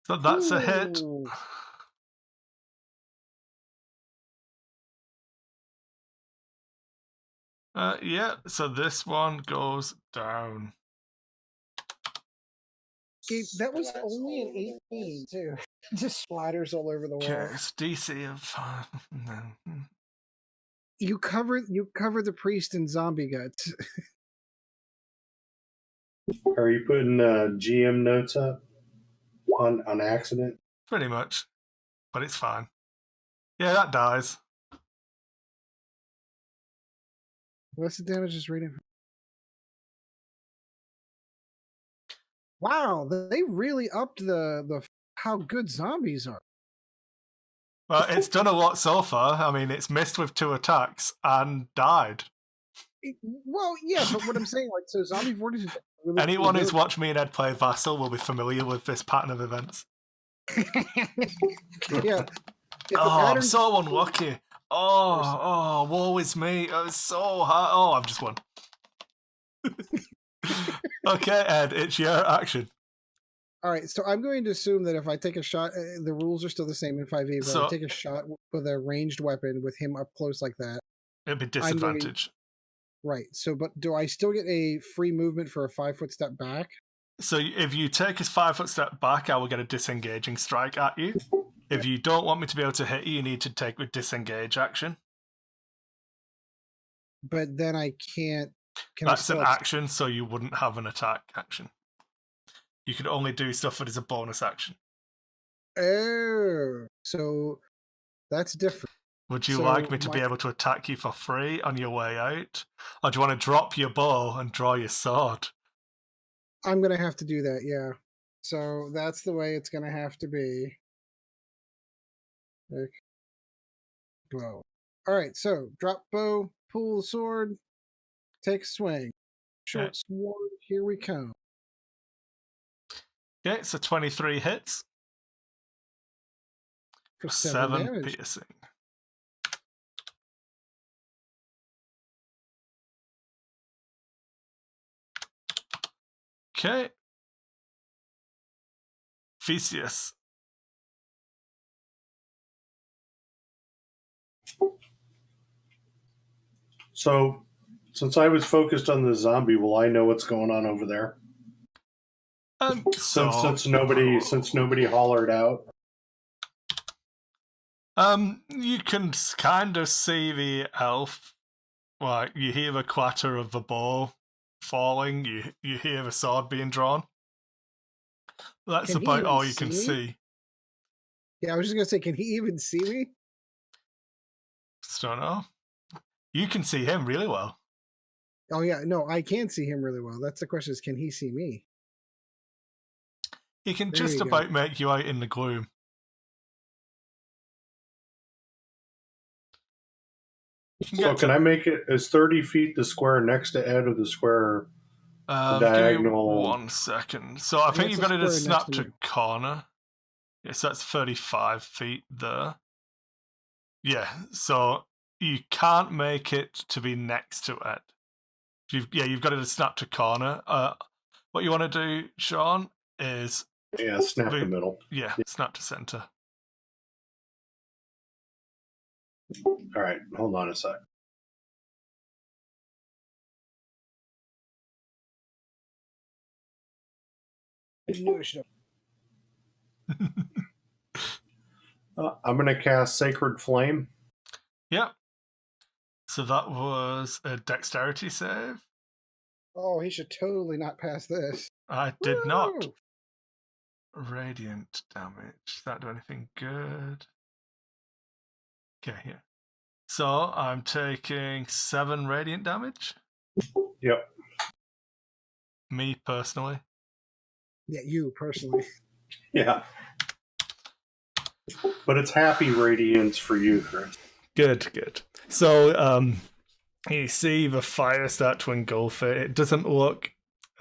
So that's a hit. Ooh. Yeah, so this one goes down. Gabe, that was only an 18 too. Just splatters all over the wall. Okay, it's DC of You cover the priest in zombie guts. Are you putting GM notes up on accident? pretty much, but it's fine. Yeah, that dies. What's the damage just reading? Wow, they really upped the how good zombies are. Well, it's done a lot so far. I mean, it's missed with 2 attacks and died. Well, yeah, but what I'm saying, like, so zombie fortitude. Really Anyone who's watched me and Ed play Vassal will be familiar with this pattern of events. Yeah. Oh, I'm so unlucky. Oh, woe is me. It's so hard. Oh, I've just won. Okay, Ed, it's your action. All right, so I'm going to assume that if I take a shot, the rules are still the same in 5e, but So- I take a shot with a ranged weapon with him up close like that. It'd be disadvantage. Right. So, but do I still get a free movement for a 5-foot step back? So if you take a 5-foot step back, I will get a disengaging strike at you. If you don't want me to be able to hit you, you need to take a disengage action. But then I can't. That's an action, so you wouldn't have an attack action. You could only do stuff that is a bonus action. Oh, so that's different. Would you So like me to be my- able to attack you for free on your way out? Or do you want to drop your bow and draw your sword? I'm gonna have to do that. Yeah. So that's the way it's gonna have to be. Okay. Bow. All right. So drop bow, pull the sword, take a swing. Short Okay. sword. Here we come. Okay, so 23 hits. For 7 damage. piercing. Okay. Theseus. So, since I was focused on the zombie, will I know what's going on over there? Since nobody hollered out. You can kind of see the elf. Like, you hear the clatter of the bow falling. You hear the sword being drawn. That's Can he about even all you can see me? see. Yeah, I was just gonna say, can he even see me? Just don't know. You can see him really well. Oh yeah, no, I can see him really well. That's the question: is can he see me? He can There just you go. about make you out in the gloom. So can I make it as 30 feet the square next to Ed or the square Give me diagonal? 1 second. So I think it's you've a got it as square next snap to to me. corner. Yes, that's 35 feet there. Yeah, so you can't make it to be next to it. You've got it as snap to corner. What you want to do, Sean, is snap the middle. Yeah, snap to center. All right, hold on a sec. I'm going to cast Sacred Flame. Yep. So that was a dexterity save. Oh, he should totally not pass this. I did not. Woo! Radiant damage. Does that do anything good? Okay, here. So I'm taking 7 radiant damage. Yep. Me personally. Yeah, you personally. Yeah. But it's happy radiance for you, Chris. Good. So, you see the fire start to engulf it. It doesn't look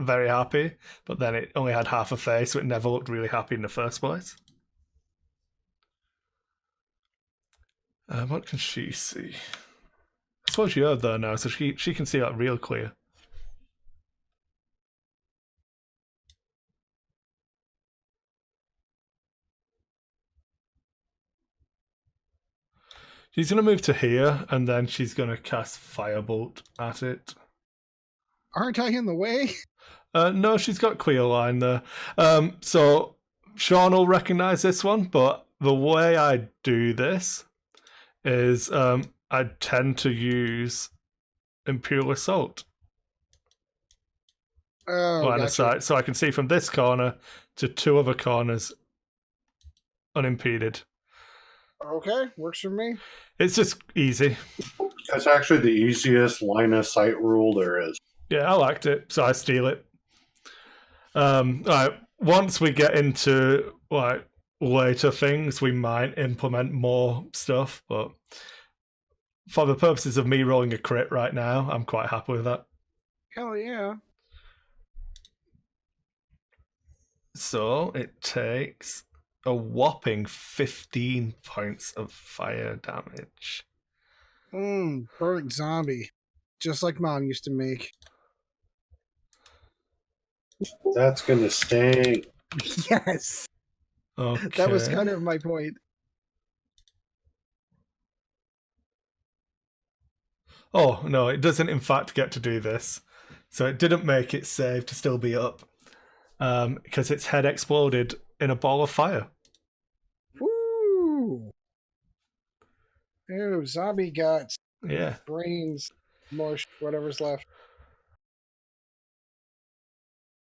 very happy, but then it only had half a face, so it never looked really happy in the first place. What can she see? I suppose you're there now, so she can see that real clear. She's going to move to here, and then she's going to cast Firebolt at it. Aren't I in the way? No, she's got clear line there. So Sean will recognize this one, but the way I do this is I tend to use Imperial Assault line of Gotcha. sight, so I can see from this corner to two other corners unimpeded. Okay, works for me. It's just easy. That's actually the easiest line of sight rule there is. Yeah, I liked it, so I steal it. Right, once we get into like later things, we might implement more stuff, but for the purposes of me rolling a crit right now, I'm quite happy with that. Hell yeah. So it takes a whopping 15 points of fire damage. Burnt zombie. Just like Mom used to make. That's going to stay. Yes. Okay. That was kind of my point. Oh, no, it doesn't in fact get to do this. So it didn't make its save to still be up. Because its head exploded in a ball of fire. Woo! Ew, zombie guts, Yeah. brains, mush, whatever's left.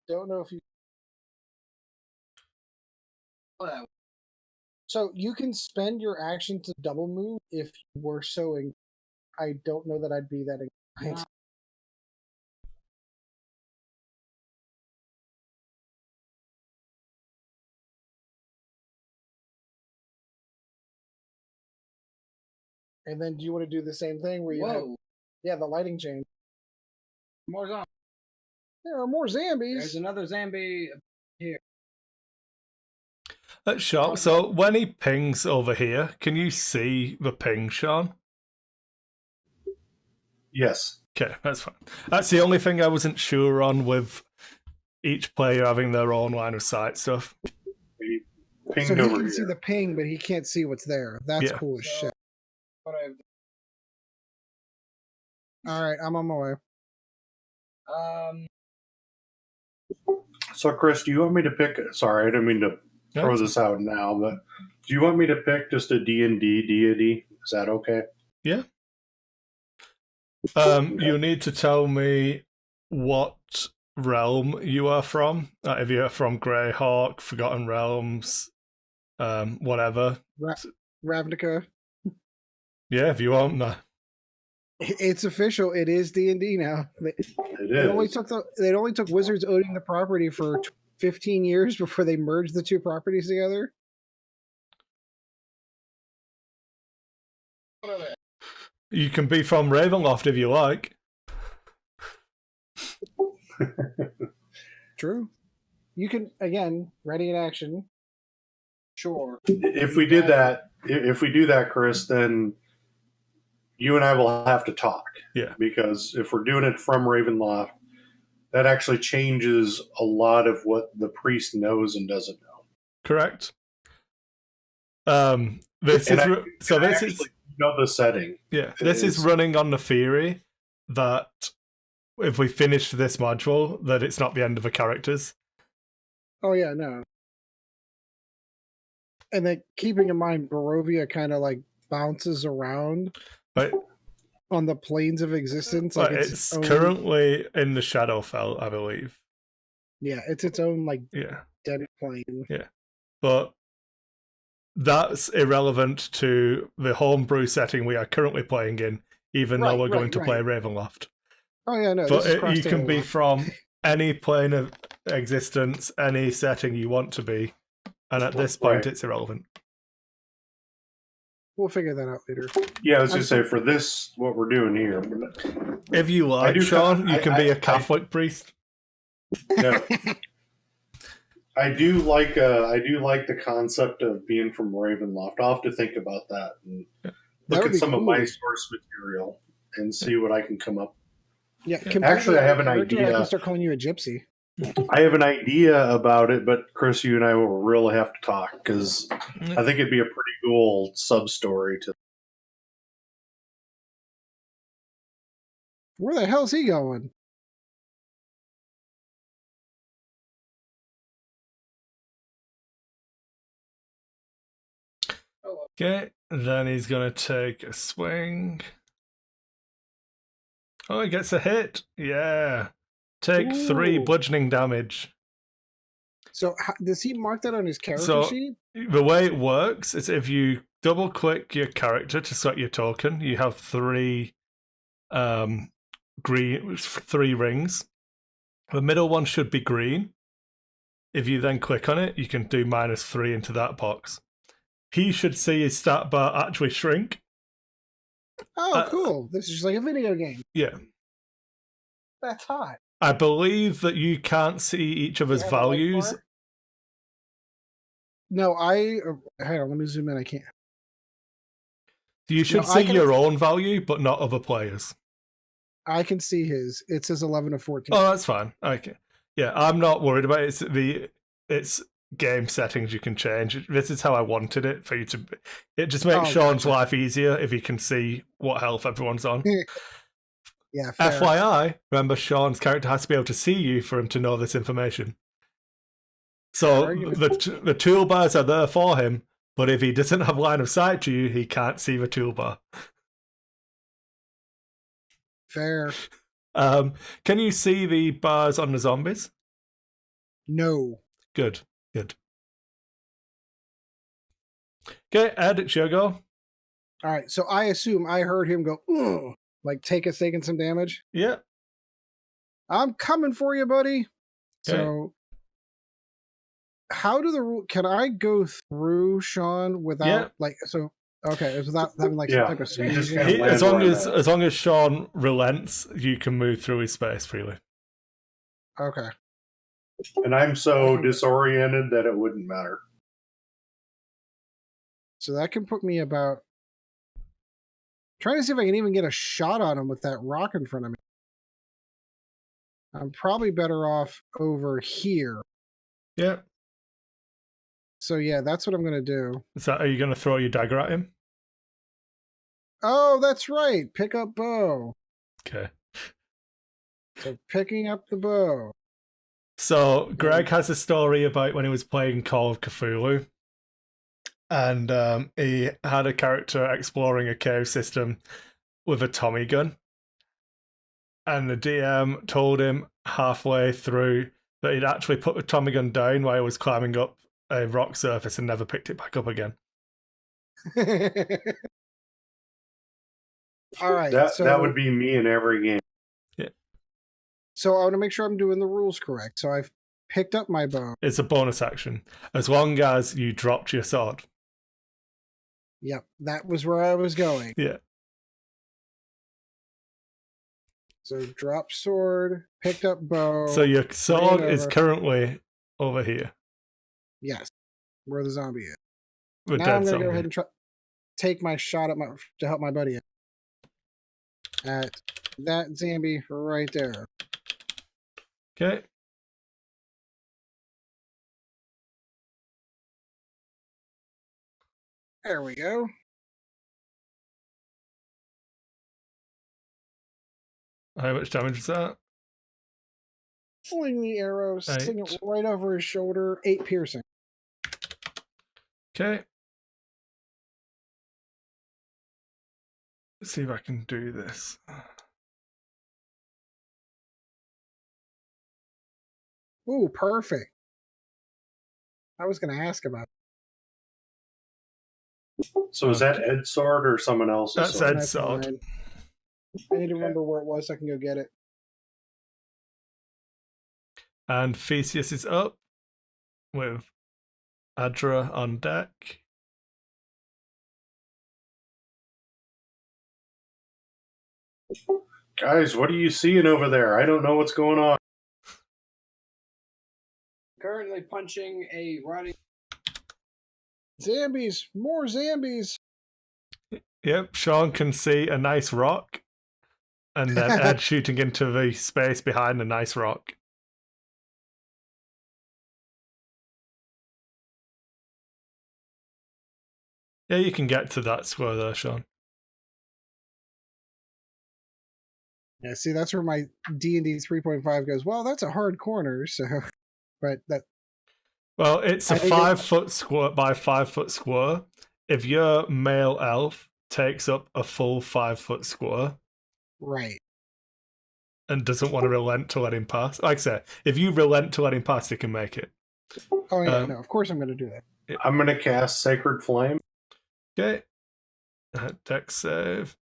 Don't know if you. Well, So you can spend your action to double move if you were so. I don't know that I'd be that inclined. And then do you want to do the same thing where you have, whoa, yeah, the lighting chain? more zombies. There are more There's zombies. another zombie here. That's sharp. So when he pings over here, can you see the ping, Sean? Yes. Okay, that's fine. That's the only thing I wasn't sure on with each player having their own line of sight stuff. He pinged So he over can here. see the ping, but he can't see what's there. That's Yeah. cool as So- shit. What I've All right, I'm on my way. So, Chris, do you want me to pick? Sorry, I didn't mean to throw this out now, but do you want me to pick just a D&D deity? Is that okay? Yeah. You need to tell me what realm you are from. If you're from Greyhawk, Forgotten Realms, whatever. Ravnica. Yeah, if you want. No. It's official. It is D&D now. It It only is. took Wizards owning the property for 15 years before they merged the two properties together. what are they? You can be from Ravenloft if you like. True. You can, again, ready in action. Sure. If we do that, Chris, then you and I will have to talk. Yeah. Because if we're doing it from Ravenloft, that actually changes a lot of what the priest knows and doesn't know. Correct. This And is I this is actually know the setting. yeah. This is running on the theory that if we finish this module, that it's not the end of the characters. Oh, yeah, no. And then keeping in mind, Barovia kind of like bounces around But on the planes of existence. Like it's own, currently in the Shadowfell, I believe. yeah, it's its own like Yeah. dead plane. But that's irrelevant to the homebrew setting we are currently playing in, even though Right, we're going right, to play right. Ravenloft. Oh yeah, no, But this is cross you can table be lock. from any plane of existence, any setting you want to be, and at this point, Right. it's irrelevant. We'll figure that out later. Yeah, I was I'm going to say, for this, what we're doing here. If you like, do Sean, you I- can be I- a Catholic priest. Yeah. I do like the concept of being from Ravenloft. I'll have to think about that and That look would at be some of cool. my source material and see what I can come up. Yeah, Yeah. completely Actually, I have an character, I idea. can start calling you a gypsy. I have an idea about it, but Chris, you and I will really have to talk because Yeah. I think it'd be a pretty cool sub story to. Where the hell's he going? Oh, Okay, then he's going to take a swing. Oh, he gets a hit. Yeah. Take 3 Ooh. bludgeoning damage. So does he mark that on his character So- sheet? The way it works is if you double click your character to select your token, you have 3 3 rings. The middle one should be green. If you then click on it, you can do -3 into that box. He should see his stat bar actually shrink. Oh, cool. This is just like a video game. Yeah. That's hot. I believe that you can't see each of his have a light values. bar? No, hang on, let me zoom in. I can't. You should No, I see can- your own value, but not other players. I can see his. It says 11 of 14. Oh, that's fine. Okay. Yeah, I'm not worried about it. It's game settings you can change. This is how I wanted it for you to. It just makes Oh, Sean's gotcha. life easier if he can see what health everyone's on. Yeah, fair. FYI, remember Sean's character has to be able to see you for him to know this information. So Argument. the toolbars are there for him, but if he doesn't have line of sight to you, he can't see the toolbar. Fair. Can you see the bars on the zombies? No. Good. Okay, Ed, it's your go. All right. So I assume I heard him go, ugh, like taking some damage. Yeah. I'm coming for you, buddy. Okay. So how do the rule? Can I go through Sean without Yeah. like so? Okay, it's without having like Yeah, some type of you just squeezing. kinda land As long where I'm as at. as long as Sean relents, you can move through his space freely. Okay. And I'm so disoriented that it wouldn't matter. So that can put me about. Trying to see if I can even get a shot on him with that rock in front of me. I'm probably better off over here. Yeah. So yeah, that's what I'm gonna do. Are you going to throw your dagger at him? Oh, that's right. Pick up bow. Okay. So picking up the bow. So Greg has a story about when he was playing Call of Cthulhu, and he had a character exploring a cave system with a Tommy gun, and the DM told him halfway through that he'd actually put the Tommy gun down while he was climbing up a rock surface and never picked it back up again. All right. That would be me in every game. So I want to make sure I'm doing the rules correct. So I've picked up my bow. It's a bonus action as long as you dropped your sword. Yep, that was where I was going. Yeah. So drop sword, picked up bow. So your sword ran is over. currently over here. Yes, where the zombie is. The Now dead I'm gonna zombie. go ahead and take my shot at to help my buddy out. At that zombie right there. Okay. There we go. How much damage is that? Fling the arrow, sting it 8. right over his shoulder. 8 piercing. Okay. Let's see if I can do this. Ooh, perfect. I was going to ask about. So is that Ed's sword or someone else's That's sword? Ed's sword. fine. I need to remember where it was so I can go get it. And Theseus is up with Adra on deck. Guys, what are you seeing over there? I don't know what's going on. Currently punching a rotting. Zombies! More zombies! Yep, Sean can see a nice rock, and then Ed shooting into the space behind a nice rock. Yeah, you can get to that square there, Sean. Yeah, see, that's where my D&D 3.5 goes, well, that's a hard corner, so... But that... Well, it's a I think 5 foot square by 5 foot square. If your male elf takes up a full 5 foot square Right. and doesn't want to relent to let him pass, like I say, if you relent to let him pass, he can make it. Oh, yeah, no, of course I'm going to do that. I'm going to cast Sacred Flame. Okay. Dex save.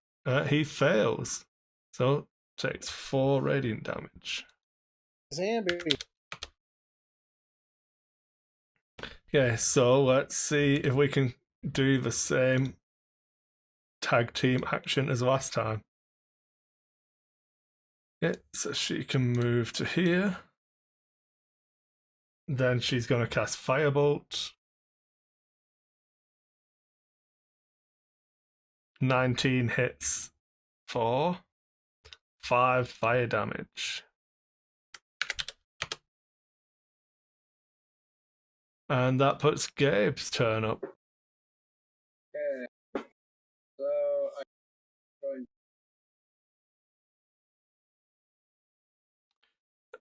He fails. So takes 4 radiant damage. Zombie. Okay, so let's see if we can do the same tag team action as last time. Yeah, so she can move to here. Then she's going to cast Firebolt. 19 hits for 5 fire damage. And that puts Gabe's turn up. Okay. So I'm going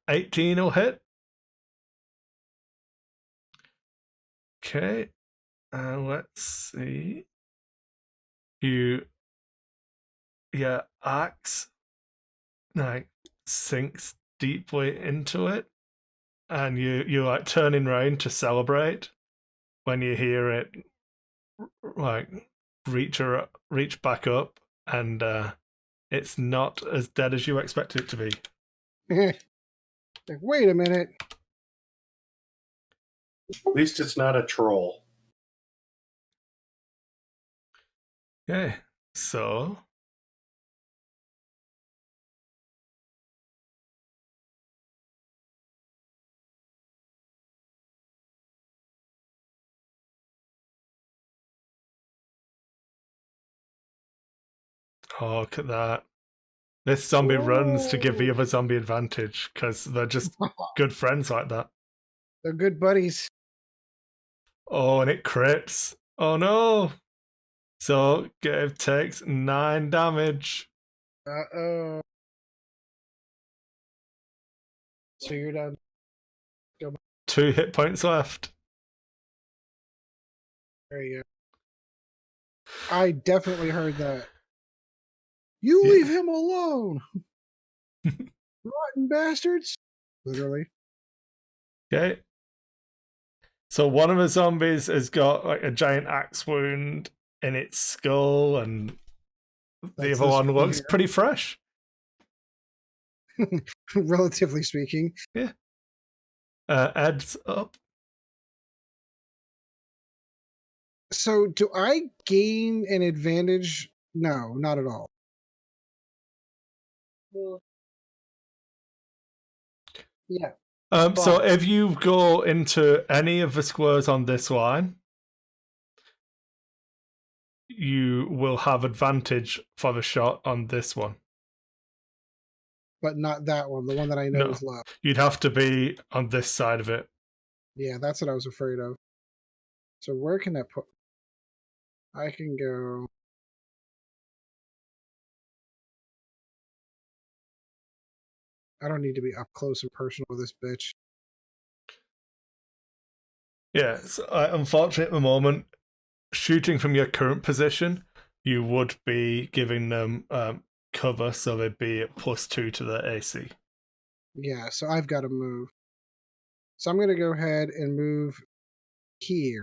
18 will hit. Okay. And let's see. Your axe like sinks deeply into it, and you like turning round to celebrate when you hear it like reach back up, and it's not as dead as you expected it to be. Like, wait a minute. At least it's not a troll. Okay, so oh, look at that. This zombie runs to give the other zombie advantage because they're just good friends like that. They're good buddies. Oh, and it crits. Oh no. So Gabe takes 9 damage. Uh-oh. So you're done. 2 hit points left. There you go. I definitely heard that. You Yeah. leave him alone! Rotten bastards! Literally. Okay. So one of the zombies has got like a giant axe wound in its skull, and the That's other this one looks here. pretty fresh. Relatively speaking. Yeah. Ed's up. So do I gain an advantage? No, not at all. well, Yeah. So But- if you go into any of the squares on this line, you will have advantage for the shot on this one. But not that one. The one that I know No. is low. You'd have to be on this side of it. Yeah, that's what I was afraid of. So where can I put... I can go... I don't need to be up close and personal with this bitch. Yeah, so, unfortunately at the moment, shooting from your current position, you would be giving them cover, so they'd be at +2 to their AC. Yeah, so I've got to move. So I'm going to go ahead and move here.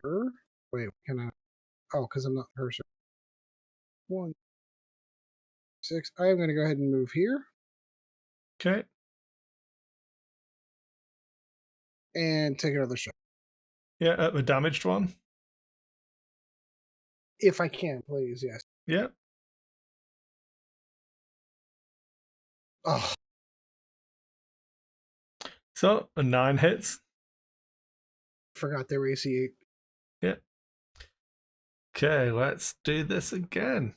Wait, can I? Oh, because I'm not person. 1, 6. I am going to go ahead and move here. Okay. and take another shot. Yeah, the damaged one. If I can, please, yes. Yeah. Oh, So a 9 hits. forgot they were AC 8. Yeah. Okay, let's do this again.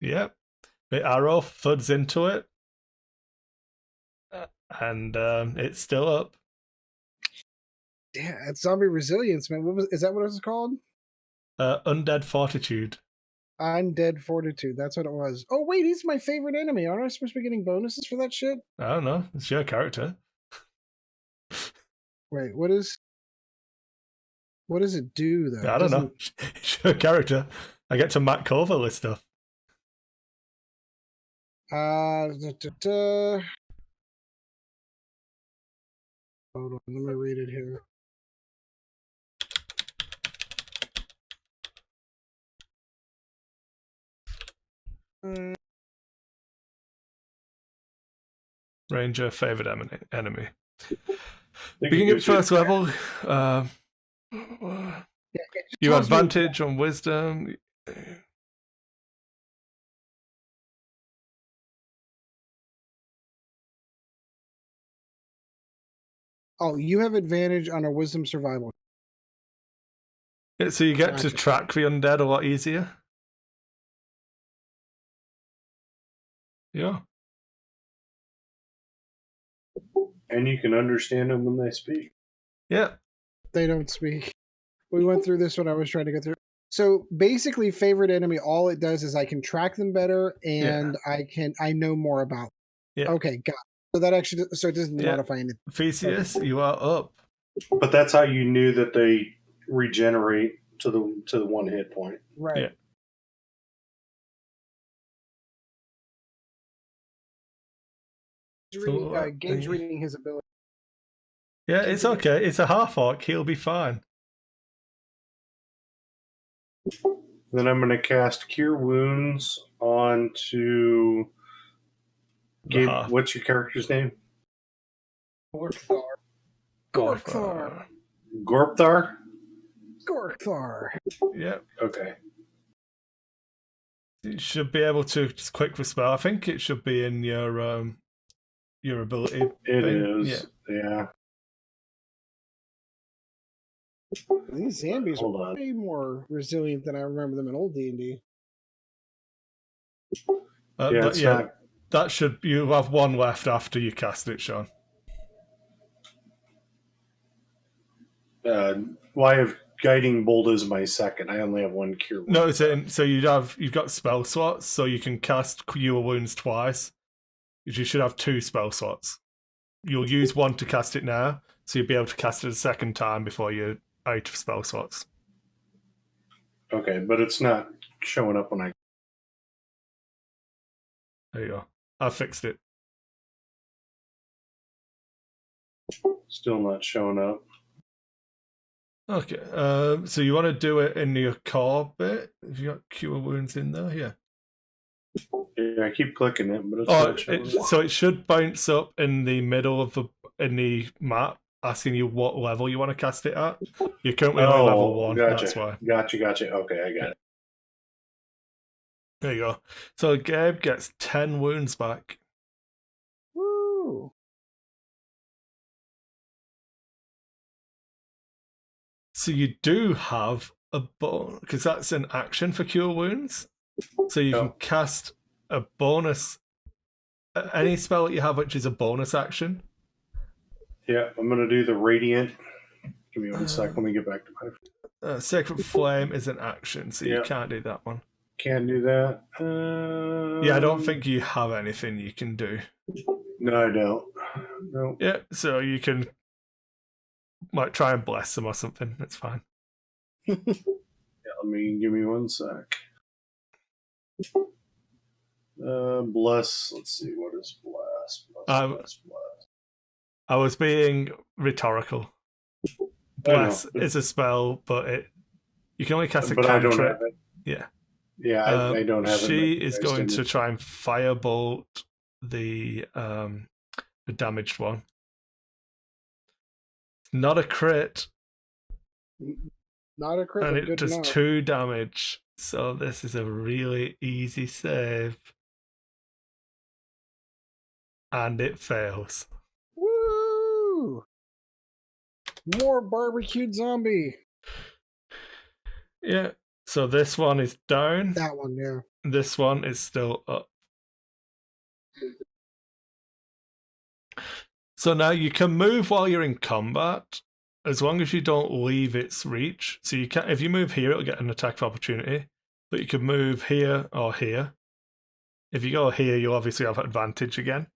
Yep. The arrow thuds into it. And it's still up. Yeah, it's zombie resilience, man. Is that what it was called? Undead Fortitude. Undead Fortitude. That's what it was. Oh wait, he's my favorite enemy. Aren't I supposed to be getting bonuses for that shit? I don't know. It's your character. Wait, what does it do though? I don't know. It's your character. I get to Matt Colville this stuff. Hold on, let me read it here. Ranger, favorite enemy. Beginning at first level, you have advantage on wisdom. Oh, you have advantage on a wisdom survival. Yeah, so you get to Gotcha. track the undead a lot easier. Yeah. And you can understand them when they speak. Yeah. They don't speak. We went through this when I was trying to get through. So basically, favorite enemy, all it does is I can track them better and I know more about them. Yeah. Okay, got it. So that actually, so it doesn't Yeah. modify anything. Theseus, you are up. But that's how you knew that they regenerate to the 1 hit point. Right. Yeah. Gabe's reading his ability. Yeah, it's okay. It's a half orc. He'll be fine. Then I'm going to cast Cure Wounds onto Gabe. half. What's your character's name? Gorkthar. Gorkthar. Gorpthar? Gorkthar. Yeah. Okay. You should be able to just quick spell. I think it should be in your ability. It thing. is. Yeah. These zombies Hold are on. way more resilient than I remember them in old D&D. Not. That should, you have 1 left after you cast it, Sean. Well, I have Guiding Bolt as my second. I only have 1 Cure Wound. No, it's in, so you've got spell slots, so you can cast Cure Wounds twice. You should have 2 spell slots. You'll use 1 to cast it now, so you'll be able to cast it a second time before you're out of spell slots. Okay, but it's not showing up when I... There you go. I fixed it. Still not showing up. Okay, so you want to do it in your core bit? Have you got Cure Wounds in there? Yeah. Yeah, I keep clicking it, but it's not showing up. So it should bounce up in the middle of the map, asking you what level you want to cast it at. You're currently on level 1. Gotcha. That's why. Gotcha. Okay, I got it. There you go. So Gabe gets 10 wounds back. Woo! So you do have a bonus, because that's an action for Cure Wounds. So you can cast a bonus, any spell that you have which is a bonus action. Yeah, I'm going to do the Radiant. Give me 1 sec. Let me get back to my... Sacred Flame is an action, so you can't do that one. Can't do that. Yeah, I don't think you have anything you can do. No, I don't. No. Yeah, so you can try and bless them or something. That's fine. Yeah, give me 1 sec. Bless. Let's see. What is bless? Bless. I was being rhetorical. Bless is a spell, but you can only cast a but I don't cantrip. have it. Yeah. Yeah, I don't have it. She is going to try and firebolt the damaged one. Not a crit, Not a crit, and but it good does enough. 2 damage. So this is a really easy save. And it fails. Woo! More barbecued zombie. Yeah. So this one is down. That one, yeah. This one is still up. So now you can move while you're in combat, as long as you don't leave its reach. So you can, if you move here, it'll get an attack of opportunity. But you can move here or here. If you go here, you'll obviously have advantage again.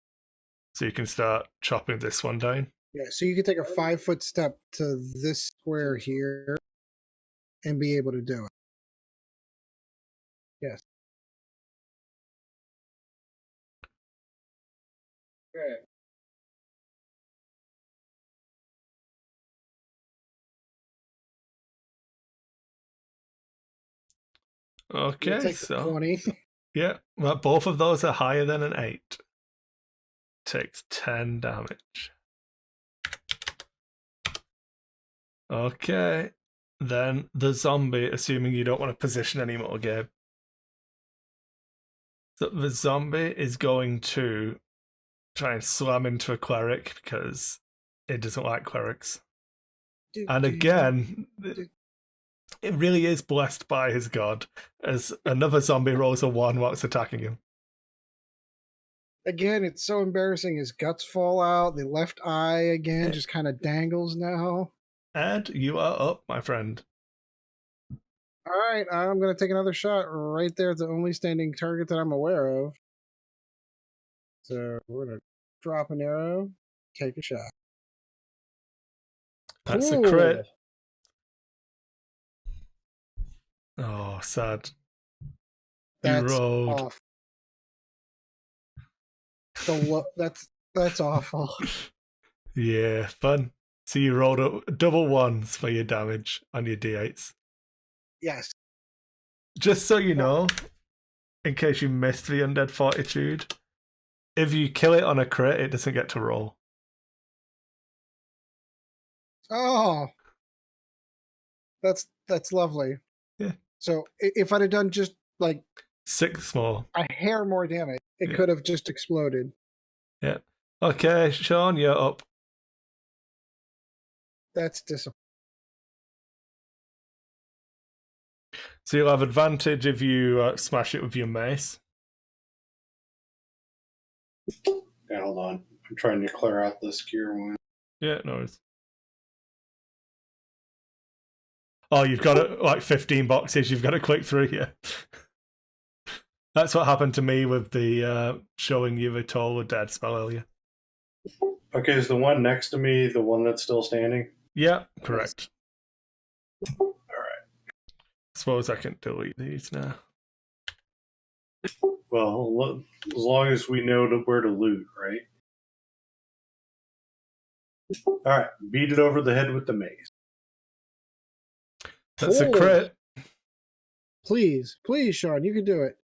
So you can start chopping this one down. Yeah, so you can take a 5-foot step to this square here and be able to do it. Yes. Okay. Okay, Take so 20. yeah, well, both of those are higher than an 8. Takes 10 damage. Okay, then the zombie, assuming you don't want to position anymore, Gabe. So the zombie is going to try and slam into a cleric because it doesn't like clerics. And again, it really is blessed by his god, as another zombie rolls a 1 while it's attacking him. Again, it's so embarrassing. His guts fall out. The left eye, again, just kind of dangles now. And you are up, my friend. All right, I'm going to take another shot right there at the only standing target that I'm aware of. So we're going to drop an arrow, take a shot. That's a crit. Oh, sad. That's you rolled. off. That's awful. Yeah, fun. So you rolled double 1s for your damage on your d8s. Yes. Just so you know, in case you missed the Undead Fortitude, if you kill it on a crit, it doesn't get to roll. Oh, that's lovely. Yeah. So if I'd have done just like 6 more. a hair more damage, it could have just exploded. Yeah. Okay, Sean, you're up. That's disappointing. So you'll have advantage if you smash it with your mace. Yeah, hold on. I'm trying to clear out this gear one. Yeah, no worries. Oh, you've got like 15 boxes you've got to click through here. That's what happened to me with the showing you the Toll Dead spell earlier. Okay, is the one next to me the one that's still standing? Yeah, correct. All right. Suppose I can delete these now. Well, as long as we know where to loot, right? All right, beat it over the head with the mace. That's a crit. Please, Sean, you can do it.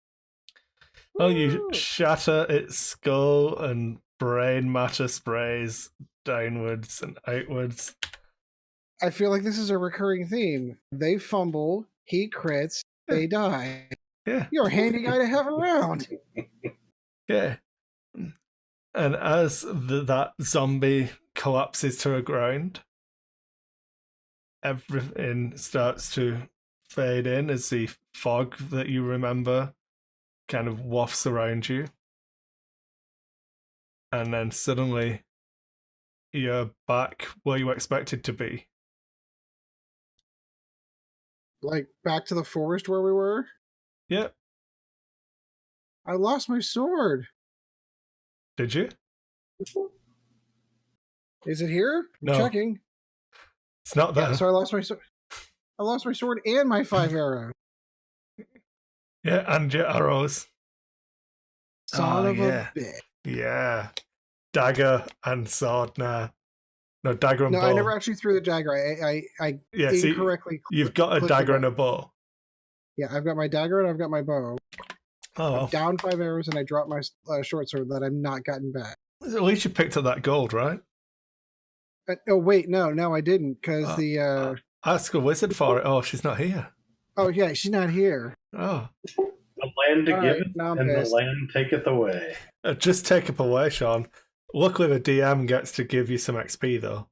Oh, you shatter its skull and brain matter sprays downwards and outwards. I feel like this is a recurring theme. They fumble, he crits, they die. Yeah. You're a handy guy to have around. Yeah. And as that zombie collapses to the ground, everything starts to fade in as the fog that you remember kind of wafts around you. And then suddenly you're back where you expected to be. Like back to the forest where we were? Yep. I lost my sword. Did you? Is it here? I'm No. checking. It's not there. Yeah, so I lost my sword. I lost my sword and my 5 arrows. Yeah, and your arrows. Son of yeah. a bitch. Yeah. Dagger and sword now. No, dagger and bow. No, I never actually threw the dagger. I incorrectly. You've got a dagger and a bow. Yeah, I've got my dagger and I've got my bow. Oh, well. I'm down 5 arrows and I dropped my short sword that I've not gotten back. At least you picked up that gold, right? Oh wait, no, I didn't because ask a wizard for it. Oh, she's not here. Oh yeah, she's not here. Oh, The land All right, giveth, now I'm and the pissed. land taketh away. just take it away, Sean. Luckily, the DM gets to give you some XP though.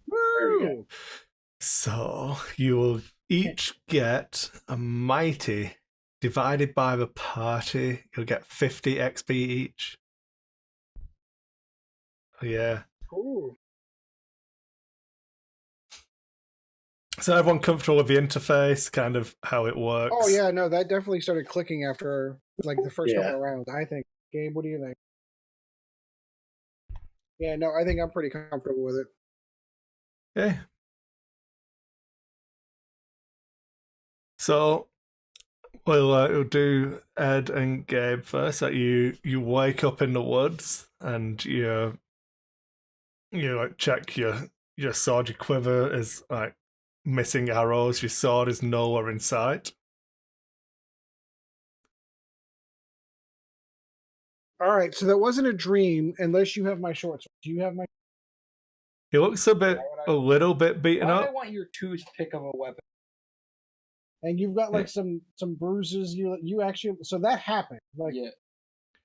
There you go. Woo! So you will each get a mighty divided by the party. You'll get 50 XP each. Yeah. Cool. So everyone comfortable with the interface, kind of how it works? Oh yeah, no, that definitely started clicking after like the first Yeah. couple of rounds. I think. Gabe, what do you think? Yeah, no, I think I'm pretty comfortable with it. Okay. So we'll do Ed and Gabe first. That you wake up in the woods and you like check your sword. Your quiver is like missing arrows. Your sword is nowhere in sight. All right, so that wasn't a dream unless you have my short sword. Do you have my? He looks a little bit beaten Why would I up. want your toothpick of a weapon? And you've got like some bruises. You actually so that happened. Like Yeah.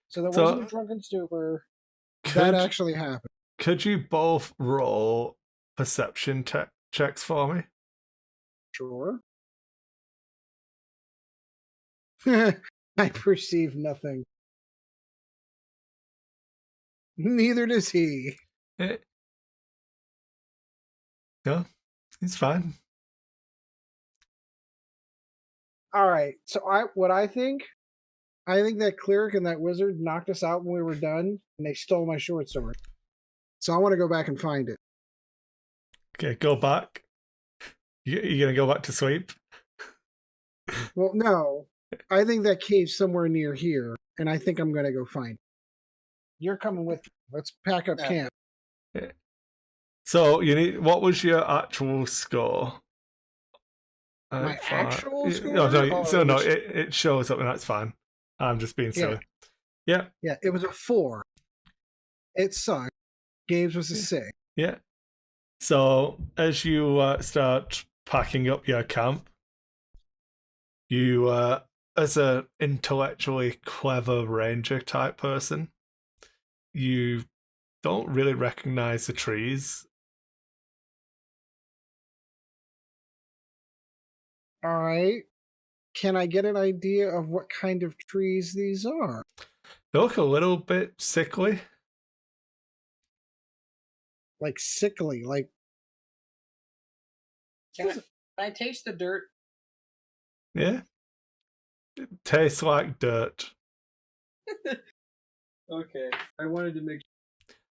so that So- wasn't a drunken stupor. That actually happened. Could you both roll perception checks for me? Sure. I perceive nothing. Neither does he. No, it's fine. All right. So I think that cleric and that wizard knocked us out when we were done, and they stole my short sword. So I want to go back and find it. Okay, go back. You're gonna go back to sleep? Well, no. I think that cave's somewhere near here, and I think I'm going to go find it. You're coming with me. Let's pack up Yeah. camp. So you need. What was your actual score? My actual score? No, Oh, no. It shows up, and that's fine. I'm just being silly. Yeah. Yeah, it was a 4. It sucked. Gabe's was a 6. Yeah. So as you start packing up your camp, you, as an intellectually clever ranger type person, you don't really recognize the trees. All right. Can I get an idea of what kind of trees these are? They look a little bit sickly. Like sickly, like Can I taste the dirt? Yeah. It tastes like dirt. Okay. I wanted to make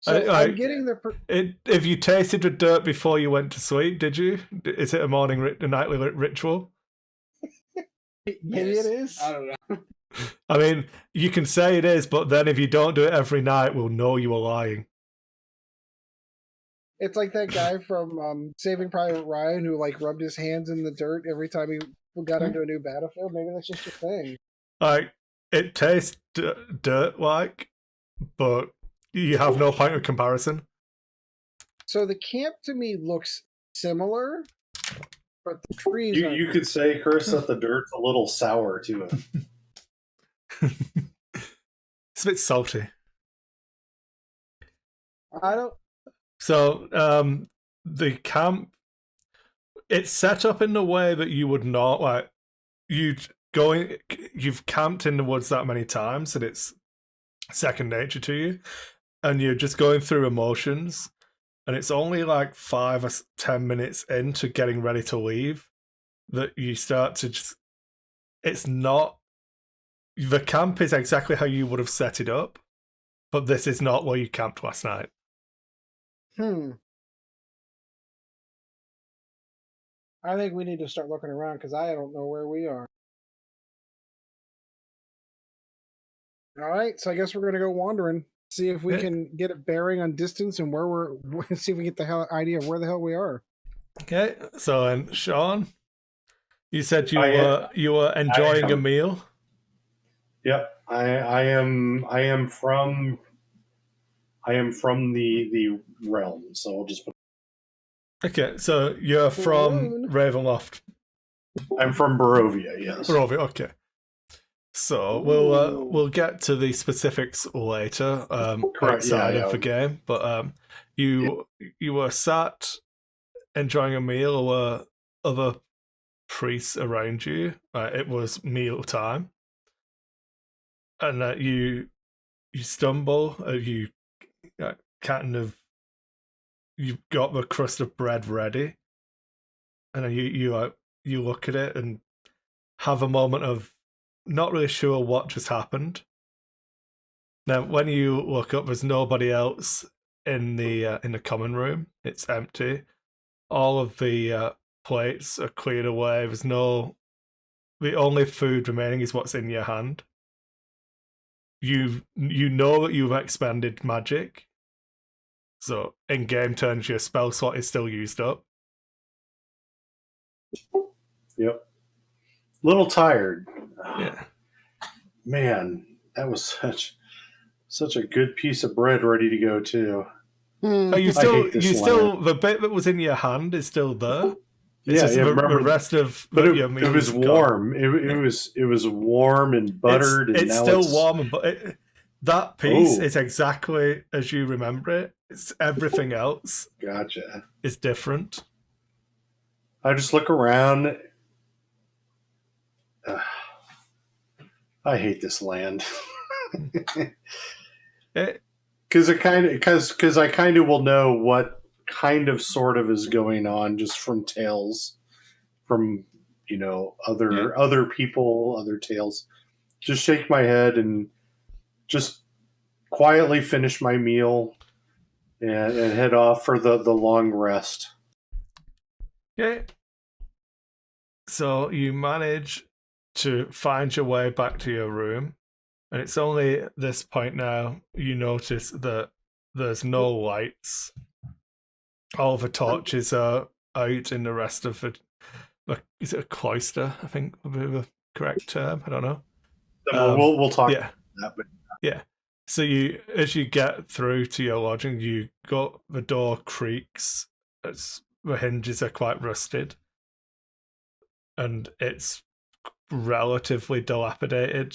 so. I'm getting the. If you tasted the dirt before you went to sleep, did you? Is it a nightly ritual? Maybe it is. I don't know. I mean, you can say it is, but then if you don't do it every night, we'll know you were lying. It's like that guy from Saving Private Ryan who like rubbed his hands in the dirt every time he got into a new battlefield. Maybe that's just a thing. Like, it tastes dirt-like, but you have no point of comparison. So the camp to me looks similar, but the trees. You could say, Chris, that the dirt's a little sour to it. It's a bit salty. I don't. So, the camp, it's set up in the way that you would not, like, you've camped in the woods that many times that it's second nature to you, and you're just going through emotions, and it's only like 5 or 10 minutes into getting ready to leave that you start to just, it's not, the camp is exactly how you would have set it up, but this is not where you camped last night. I think we need to start looking around because I don't know where we are. All right, so I guess we're going to go wandering, see if we can get a bearing on distance and where see if we get the idea of where the hell we are. Okay, so and Sean, you said you were enjoying a meal. Yep, I am from the realm, so we'll just put Okay, so you're from Balloon. Ravenloft. I'm from Barovia, yes. Barovia, okay. So we'll get to the specifics later, Correct, outside yeah. of the game. But you were sat enjoying a meal, or were other priests around you. It was meal time, and you stumble. You kind of you've got the crust of bread ready, and then you look at it and have a moment of not really sure what just happened. Now, when you look up, there's nobody else in the common room. It's empty. All of the plates are cleared away. There's no. The only food remaining is what's in your hand. You know that you've expended magic, so in game turns your spell slot is still used up. Yep. Little tired. Yeah. Man, that was such a good piece of bread ready to go too. But you I hate this still the bit that was in your hand is still there. It's Yeah, just the rest of but your meal it was is gone. warm. It was warm and buttered, and It's now still it's warm, but that piece is exactly as you remember it. It's everything else Gotcha. is different. I just look around. I hate this land. Because I kind of will know what kind of sort of is going on just from tales from other people, other tales. Just shake my head and just quietly finish my meal and head off for the long rest. Okay. So you manage to find your way back to your room, and it's only at this point now you notice that there's no lights. All the torches are out in the rest of the. Is it a cloister? I think would be the correct term. I don't know. We'll talk Yeah. about that. But Yeah. So as you get through to your lodging, the door creaks. The hinges are quite rusted, and it's relatively dilapidated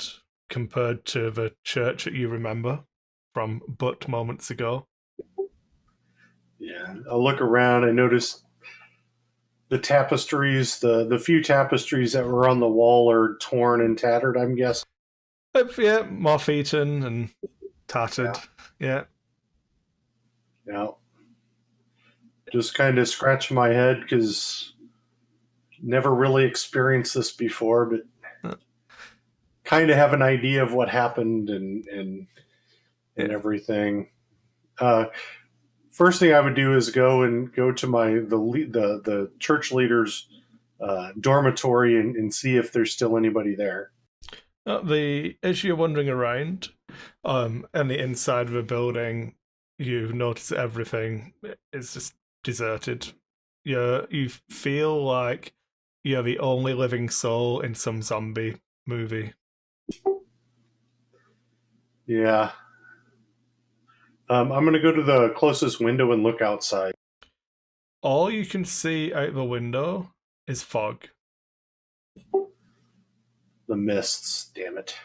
compared to the church that you remember from but moments ago. yeah, I'll look around. I notice the tapestries, the few tapestries that were on the wall are torn and tattered, I'm guessing. Yeah, moth-eaten and tattered. Yeah. Yeah. Just kind of scratch my head because never really experienced this before, but kind of have an idea of what happened and everything. First thing I would do is go to the church leader's dormitory and see if there's still anybody there. As you're wandering around, and the inside of the building, you notice everything is just deserted. You feel like you're the only living soul in some zombie movie. Yeah. I'm going to go to the closest window and look outside. All you can see out the window is fog. The mists, damn it.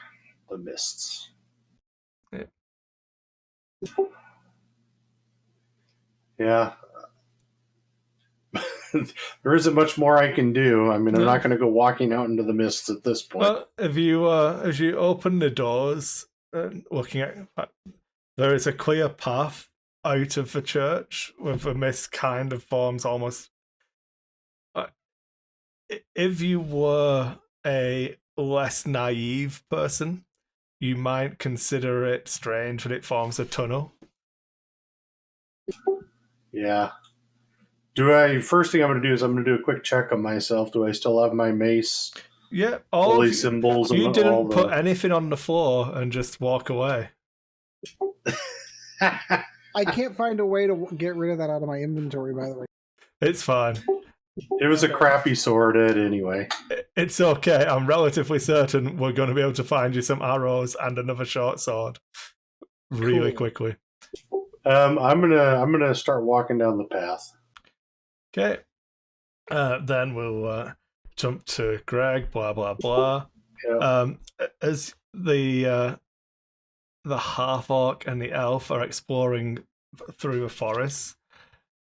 The mists. Yeah. There isn't much more I can do. I mean, I'm not going to go walking out into the mists at this point. Well, if you as you open the doors and looking at, there is a clear path out of the church with the mist kind of forms almost. If you were a less naive person, you might consider it strange that it forms a tunnel. Yeah. First thing I'm going to do is I'm going to do a quick check on myself. Do I still have my mace? Yeah, holy symbols. You didn't put anything on the floor and just walk away. I can't find a way to get rid of that out of my inventory, by the way. It's fine. It was a crappy sword anyway. It's okay. I'm relatively certain we're going to be able to find you some arrows and another short sword really quickly. I'm gonna start walking down the path. Okay. Then we'll jump to Greg. Blah blah blah. Yeah. As the half orc and the elf are exploring through the forest,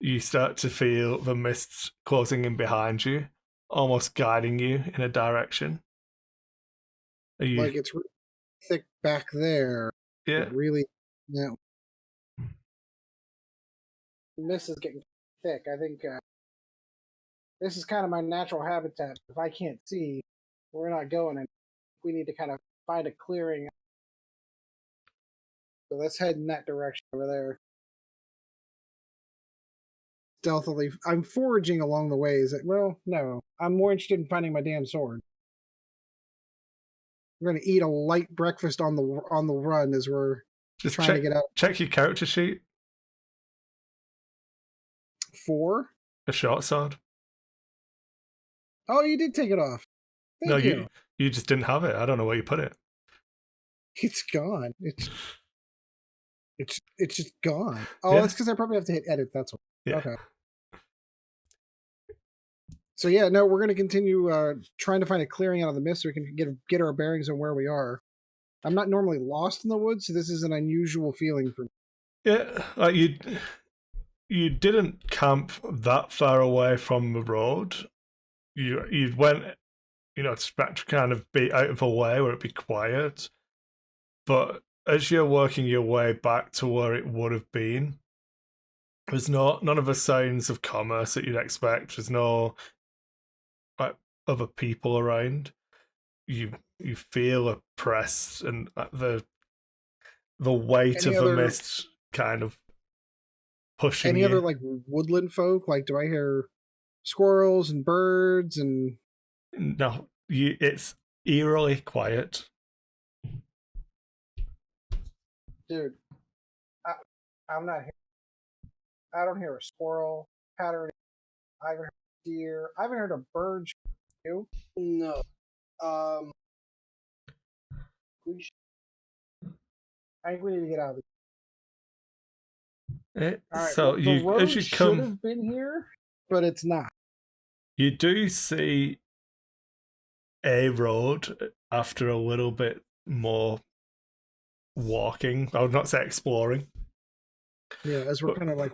you start to feel the mist closing in behind you, almost guiding you in a direction. Are you? Like it's really thick back there. Yeah. But really, no. This is getting thick. I think this is kind of my natural habitat. If I can't see, we're not going. And we need to kind of find a clearing. So let's head in that direction over there. Stealthily, I'm foraging along the way. Is it? Well, no. I'm more interested in finding my damn sword. We're gonna eat a light breakfast on the run as we're Just trying to get out. check your character sheet. 4. A short sword. Oh, you did take it off. Thank you. You just didn't have it. I don't know where you put it. It's gone. It's just gone. Oh, Yeah. that's because I probably have to hit edit. That's all. Yeah. Okay. So yeah, no, we're gonna continue trying to find a clearing out of the mist so we can get our bearings on where we are. I'm not normally lost in the woods, so this is an unusual feeling for me. Yeah, like you didn't camp that far away from the road. You went, to expect to kind of be out of the way where it'd be quiet. But as you're working your way back to where it would have been, there's none of the signs of commerce that you'd expect. There's no like other people around. You feel oppressed, and the weight of the mist kind of pushing any you. other like woodland folk? Like, do I hear squirrels and birds and? No, it's eerily quiet. Dude, I'm not here. I don't hear a squirrel pattern. I haven't heard a deer. I haven't heard a bird. You? No. I think we need to get out of here. Right, So well, the road as you come, should have been here, but it's not. You do see a road after a little bit more walking. I would not say exploring. Yeah, as we're kind of like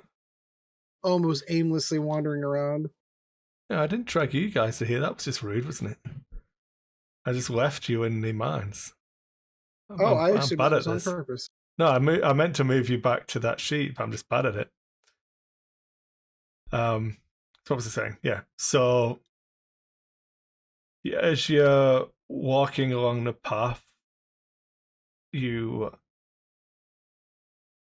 almost aimlessly wandering around. Yeah, I didn't drag you guys to here. That was just rude, wasn't it? I just left you in the mines. I assumed bad it at was on this. purpose. No, I meant to move you back to that sheet, but I'm just bad at it. So what was I saying? Yeah. So as you're walking along the path, you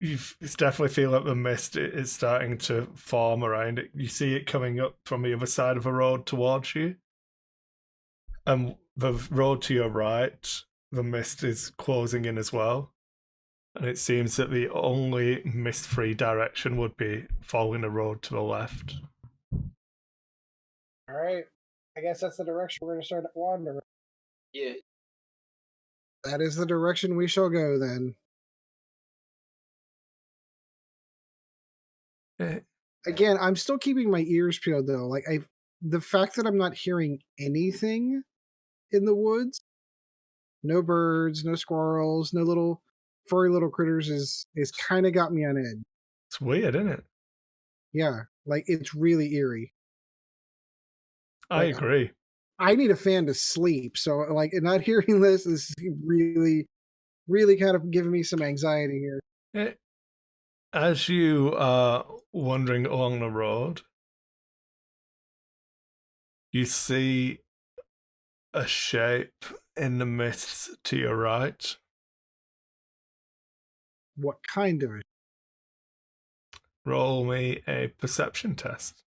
definitely feel like the mist is starting to form around it. You see it coming up from the other side of the road towards you. And the road to your right, the mist is closing in as well. And it seems that the only mist-free direction would be following the road to the left. All right. I guess that's the direction we're going to start wandering. Yeah. That is the direction we shall go then. Again, I'm still keeping my ears peeled though. Like the fact that I'm not hearing anything in the woods, no birds, no squirrels, no little furry little critters is kind of got me on edge. It's weird, isn't it? Yeah, like it's really eerie. I agree. I need a fan to sleep, so like not hearing this is really, really kind of giving me some anxiety here. As you are wandering along the road, you see a shape in the mist to your right. What kind of it? Roll me a perception test.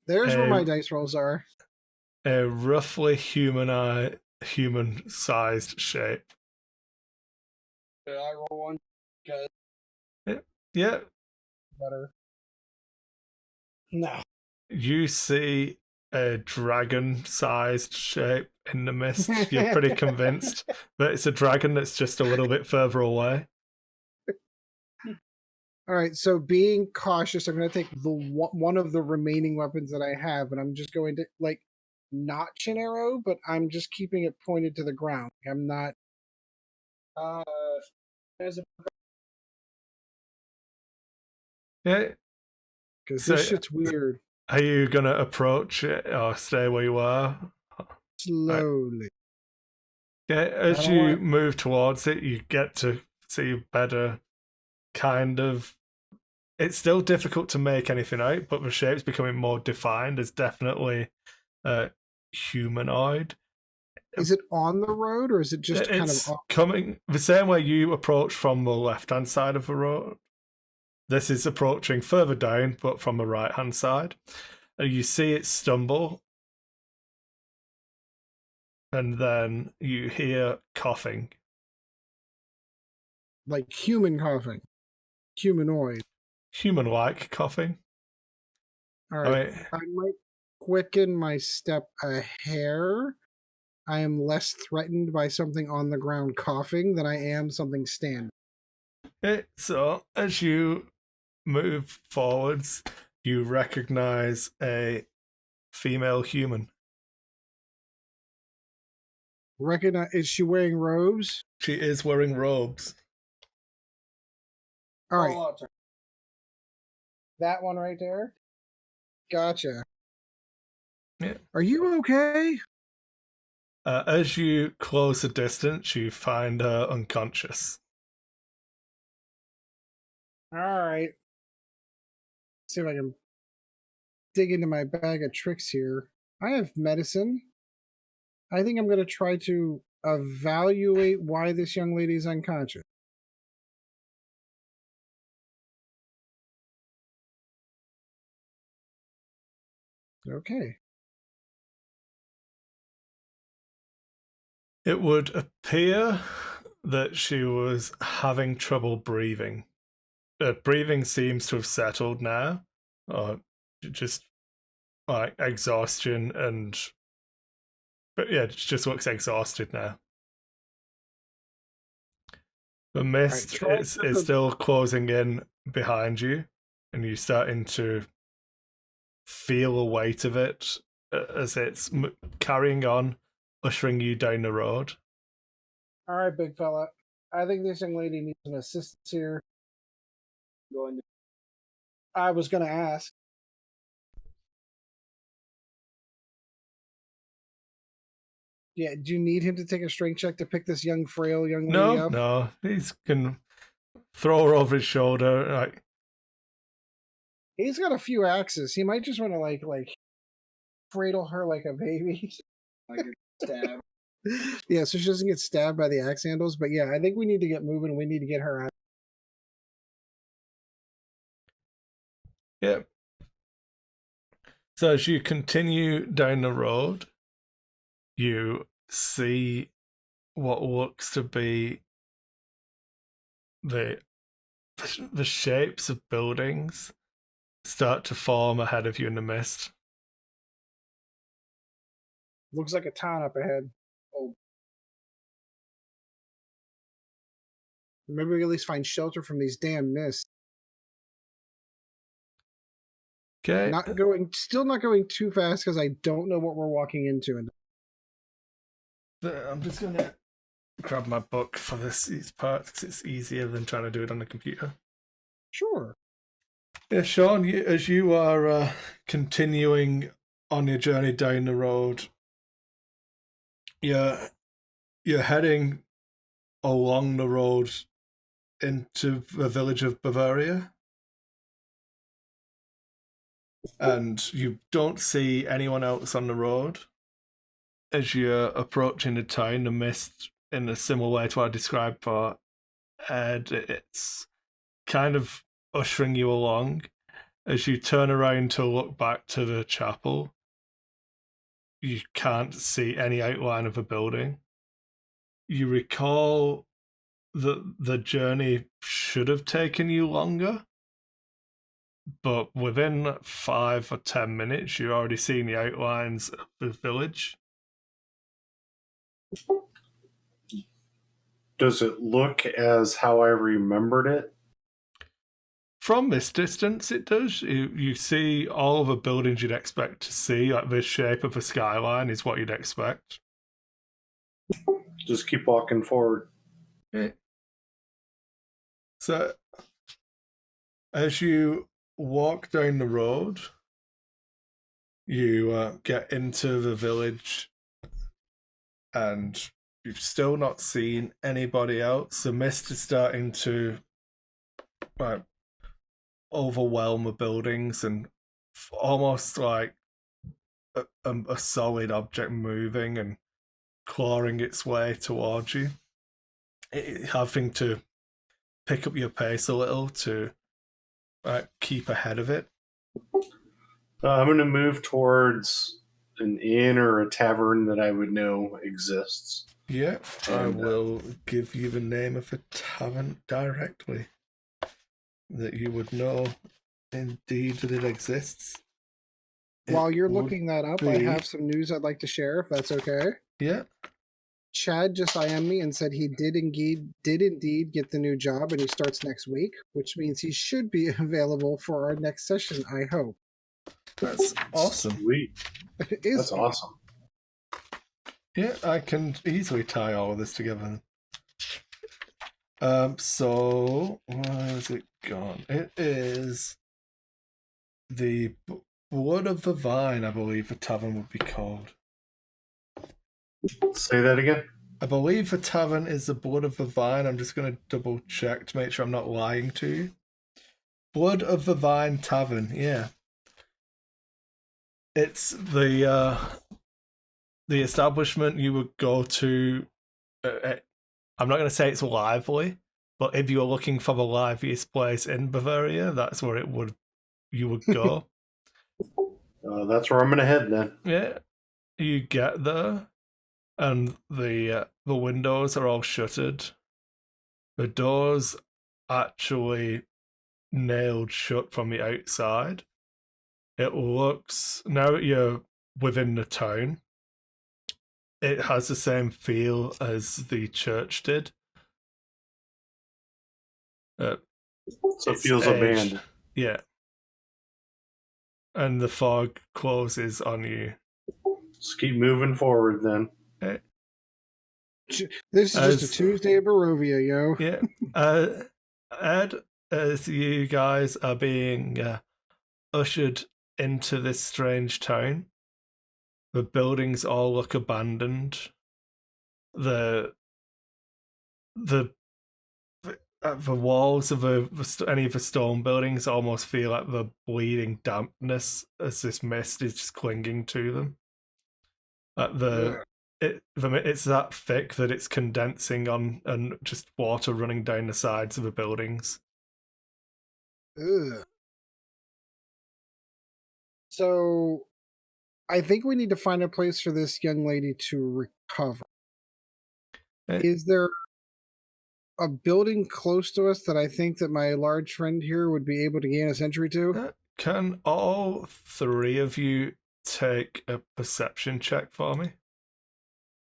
There's where my dice rolls are. A roughly human-sized shape. Did I roll one? Yeah. Better. No. You see a dragon-sized shape in the mist. You're pretty convinced that it's a dragon that's just a little bit further away. All right, so being cautious, I'm going to take one of the remaining weapons that I have, and I'm just going to like notch an arrow, but I'm just keeping it pointed to the ground. I'm not. As a Yeah. Because So, this shit's weird. are you gonna approach it or stay where you are? Right. Slowly. Yeah. I As don't you want. move towards it, you get to see better. Kind of. It's still difficult to make anything out, but the shape's becoming more defined. It's definitely humanoid. Is it on the road or is it just kind of It's off? coming the same way you approach from the left-hand side of the road. This is approaching further down, but from the right-hand side. You see it stumble, and then you hear coughing. Like human coughing? Humanoid. Human-like coughing. All I right. mean, I might quicken my step a hair. I am less threatened by something on the ground coughing than I am something standing. so as you move forwards, you recognize a female human. Recognize? Is she wearing robes? She is wearing robes. All right, fallout turn. that one right there. Gotcha. Yeah. Are you okay? As you close the distance, you find her unconscious. All right. See if I can dig into my bag of tricks here. I have medicine. I think I'm going to try to evaluate why this young lady is unconscious. Okay. It would appear that she was having trouble breathing. Breathing seems to have settled now. Just like exhaustion and. But yeah, it just looks exhausted now. The mist try is still closing in behind you, and you're starting to feel the weight of it as it's carrying on, ushering you down the road. All right, big fella. I think this young lady needs some assistance here. Going to I was going to ask. Yeah, do you need him to take a strength check to pick this young, frail young lady up? No, he can throw her over his shoulder. Like, He's got a few axes. He might just want to like cradle her like a baby. like a stab. Yeah, so she doesn't get stabbed by the axe handles. But yeah, I think we need to get moving. We need to get her out. yeah. So as you continue down the road, you see what looks to be the shapes of buildings start to form ahead of you in the mist. Looks like a town up ahead. Oh. Maybe we can at least find shelter from these damn mists. Okay. Still not going too fast because I don't know what we're walking into. I'm just gonna grab my book for these parts because it's easier than trying to do it on the computer. Sure. Yeah, Sean, as you are continuing on your journey down the road, you're heading along the road into the village of Bavaria, and you don't see anyone else on the road. As you're approaching the town, the mist, in a similar way to what I described for Ed, it's kind of ushering you along. As you turn around to look back to the chapel, you can't see any outline of a building. You recall that the journey should have taken you longer, but within 5 or 10 minutes, you're already seeing the outlines of the village. Does it look as how I remembered it? From this distance, it does. You see all of the buildings you'd expect to see. Like the shape of a skyline is what you'd expect. Just keep walking forward. Yeah. So, as you walk down the road, you get into the village, and you've still not seen anybody else. The mist is starting to overwhelm the buildings, and almost like a solid object moving and clawing its way towards you. Having to pick up your pace a little to keep ahead of it. I'm going to move towards an inn or a tavern that I would know exists. Yeah, I will give you the name of a tavern directly that you would know indeed that it exists. While you're It would looking that up, I be- have some news I'd like to share, if that's okay. Yeah, Chad just IM'd me and said he did indeed get the new job, and he starts next week, which means he should be available for our next session, I hope. that's awesome. Sweet. It is That's awesome. Yeah, I can easily tie all of this together. So where is it gone? It is the Blood of the Vine, I believe the tavern would be called. Say that again. I believe the tavern is the Blood of the Vine. I'm just going to double check to make sure I'm not lying to you. Blood of the Vine Tavern, yeah. It's the establishment you would go to. I'm not going to say it's lively, but if you were looking for the liveliest place in Bavaria, that's where you would go. That's where I'm going to head then. Yeah, you get there, and the windows are all shuttered. The doors actually nailed shut from the outside. It looks, now that you're within the town, it has the same feel as the church did. So it It's feels aged. abandoned. Yeah. And the fog closes on you. Just keep moving forward then. This is just a As- Tuesday at Barovia, yo. Yeah. Ed, as you guys are being ushered into this strange town, the buildings all look abandoned. The walls of any of the stone buildings almost feel like the bleeding dampness as this mist is just clinging to them. It's that thick that it's condensing on and just water running down the sides of the buildings. Ugh. So, I think we need to find a place for this young lady to recover. Is there a building close to us that I think that my large friend here would be able to gain us entry to? Can all three of you take a perception check for me?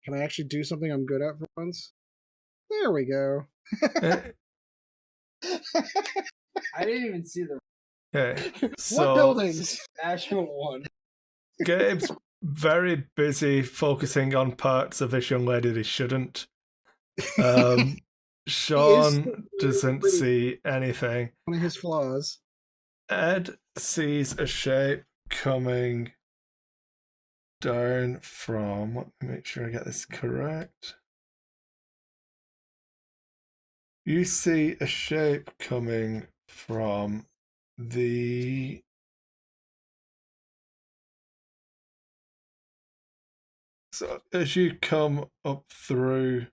Can I actually do something I'm good at for once? There we go. I didn't even see the Okay. What So buildings? actual one. Gabe's very busy focusing on parts of this young lady that he shouldn't. Sean doesn't pretty- see anything. One of his flaws. Ed sees a shape coming down from. Let me make sure I get this correct. You see a shape coming from the. So as you come up through,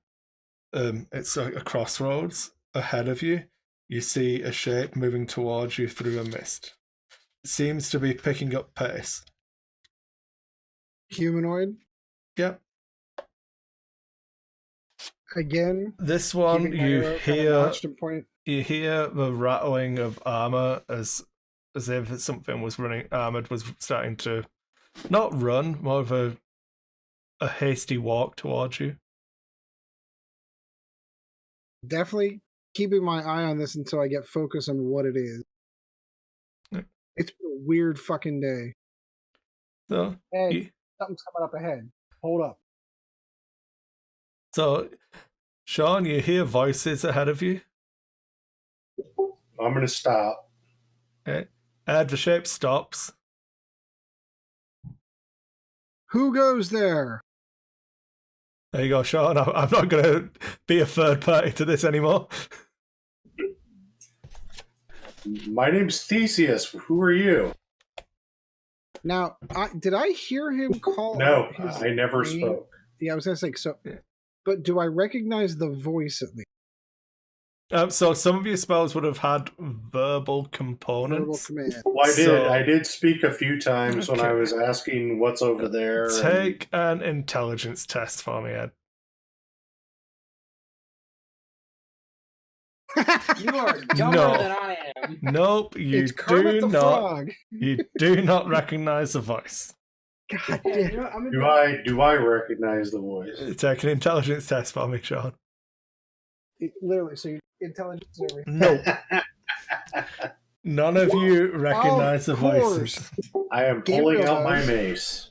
it's a crossroads ahead of you. You see a shape moving towards you through a mist. It seems to be picking up pace. Humanoid. Yep. Again. This one keeping my you arrow kinda hear. notched and point. You hear the rattling of armor as if something was running. Armored was starting to not run, more of a hasty walk towards you. Definitely keeping my eye on this until I get focus on what it is. weird fucking day. So, Hey, something's coming up ahead. Hold up. so Sean, you hear voices ahead of you. I'm going to stop. Okay. The shape stops. Who goes there? There you go, Sean. I'm not going to be a third party to this anymore. My name's Theseus. Who are you? Now, did I hear him call? No, his I never name? spoke. Yeah, I was gonna say so. Yeah. But do I recognize the voice at least? So some of your spells would have had verbal components. Verbal command. Well, So- I did speak a few times when I Okay. was asking what's over there. Take an intelligence test for me, Ed. You are dumber No. than I am. Nope, you It's Kermit do the not. Frog. You do not recognize the voice. God Yeah, damn. you know, I'm Do I recognize the voice? Take an intelligence test for me, Sean. Literally, so your intelligence and everything. No. None of you recognize the course. voices. I am Gabriel pulling out my does. mace.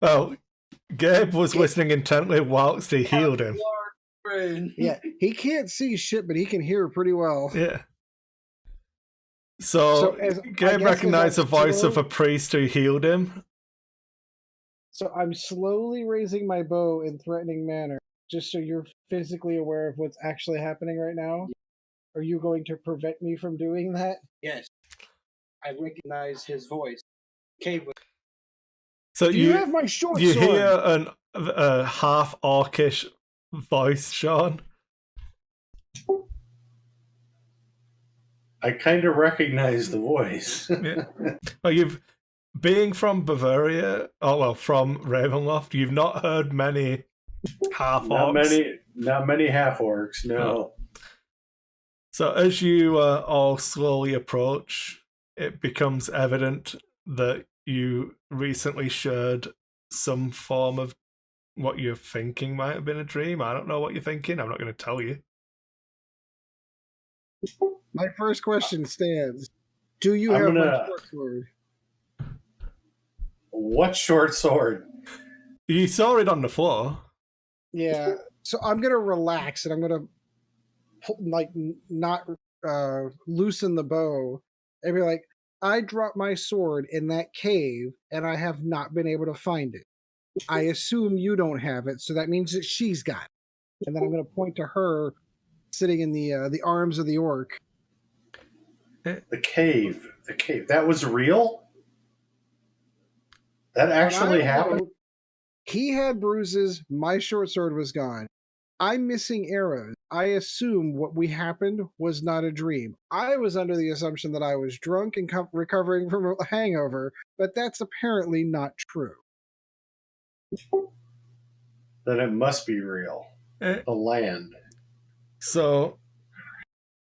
Oh, Gabe was listening intently whilst he healed him. brain. Yeah, he can't see shit, but he can hear pretty well. Yeah. So I Gabe guess recognized the as I'm voice of slow- a priest who healed him. So I'm slowly raising my bow in threatening manner, just so you're physically aware of what's actually happening right now. Are you going to prevent me from doing that? Yes. I recognize his voice. Cave. So Do you have my short you sword? hear a half orcish voice, Sean. I kind of recognize the voice. Yeah. Well, being from Bavaria, from Ravenloft, you've not heard many half orcs. Not many half orcs. No. So as you all slowly approach, it becomes evident that you recently shared some form of what you're thinking might have been a dream. I don't know what you're thinking. I'm not going to tell you. My first question stands. Do you I'm have my gonna- short sword? What short sword? You saw it on the floor. Yeah. So I'm gonna relax and I'm gonna not loosen the bow and be like, I dropped my sword in that cave and I have not been able to find it. I assume you don't have it, so that means that she's got it. And then I'm gonna point to her sitting in the arms of the orc. The cave. The cave. That was real? That actually happened? He had bruises. My short sword was gone. I'm missing arrows. I assume what happened was not a dream. I was under the assumption that I was drunk and recovering from a hangover, but that's apparently not true. Then it must be real. Eh. The land. So,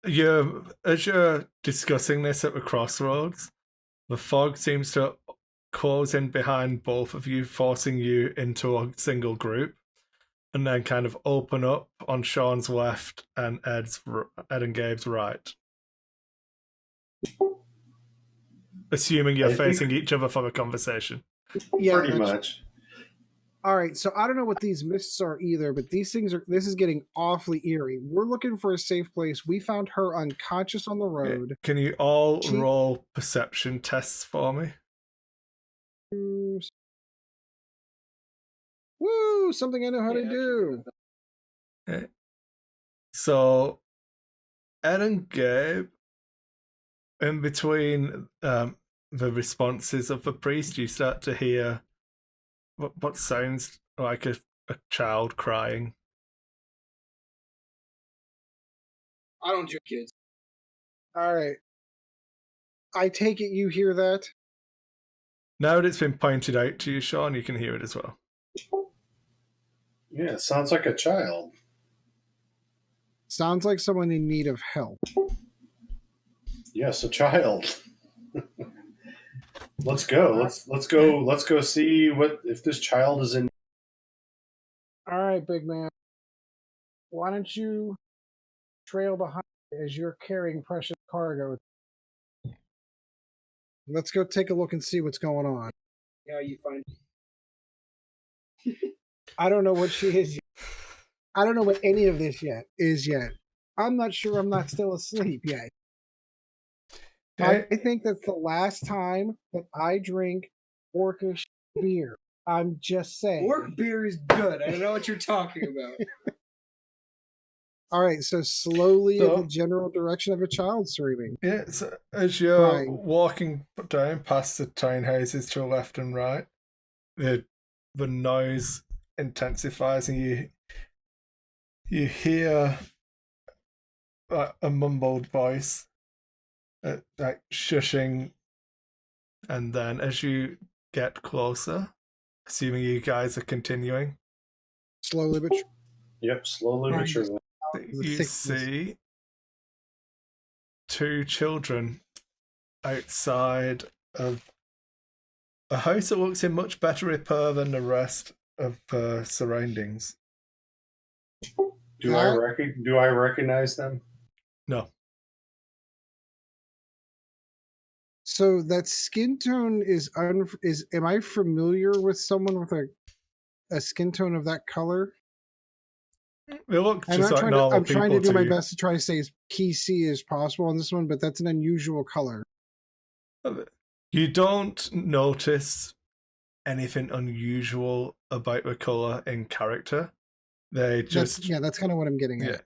as you're discussing this at the crossroads, the fog seems to close in behind both of you, forcing you into a single group, and then kind of open up on Sean's left and Ed and Gabe's right. Assuming you're facing each other for the conversation. Yeah, Pretty much. All right, so I don't know what these mists are either, but this is getting awfully eerie. We're looking for a safe place. We found her unconscious on the road. Can you all roll perception tests for me? Woo! Something I know how to do. Okay. So, Ed and Gabe, in between the responses of the priest, you start to hear what sounds like a child crying. I don't do kids. All right. I take it you hear that? Now that it's been pointed out to you, Sean, you can hear it as well. Yeah, it sounds like a child. Sounds like someone in need of help. Yes, a child. Let's go. Let's go see what if this child is in. All right, big man. Why don't you trail behind as you're carrying precious cargo? Let's go take a look and see what's going on. How you find I don't know what she is. I don't know what any of this is yet. I'm not sure I'm not still asleep yet. I think that's the last time that I drink orcish beer. I'm just saying. orc beer is good. I don't know what you're talking about. All right, so slowly in So- the general direction of a child screaming. Yeah, so as you're Crying. walking down past the townhouses to the left and right, the noise intensifies, and you hear a mumbled voice, like shushing, and then as you get closer, assuming you guys are continuing, Slowly but Yep, slowly but surely. The you thickness. see two children outside of a house that looks in much better repair than the rest of the surroundings. Do I recognize them? No. So that skin tone is am I familiar with someone with a skin tone of that color? They look just like normal I'm trying people to do my you. best to try to stay as PC as possible on this one, but that's an unusual color. You don't notice anything unusual about the colour in character. They just That's kind of what I'm getting at.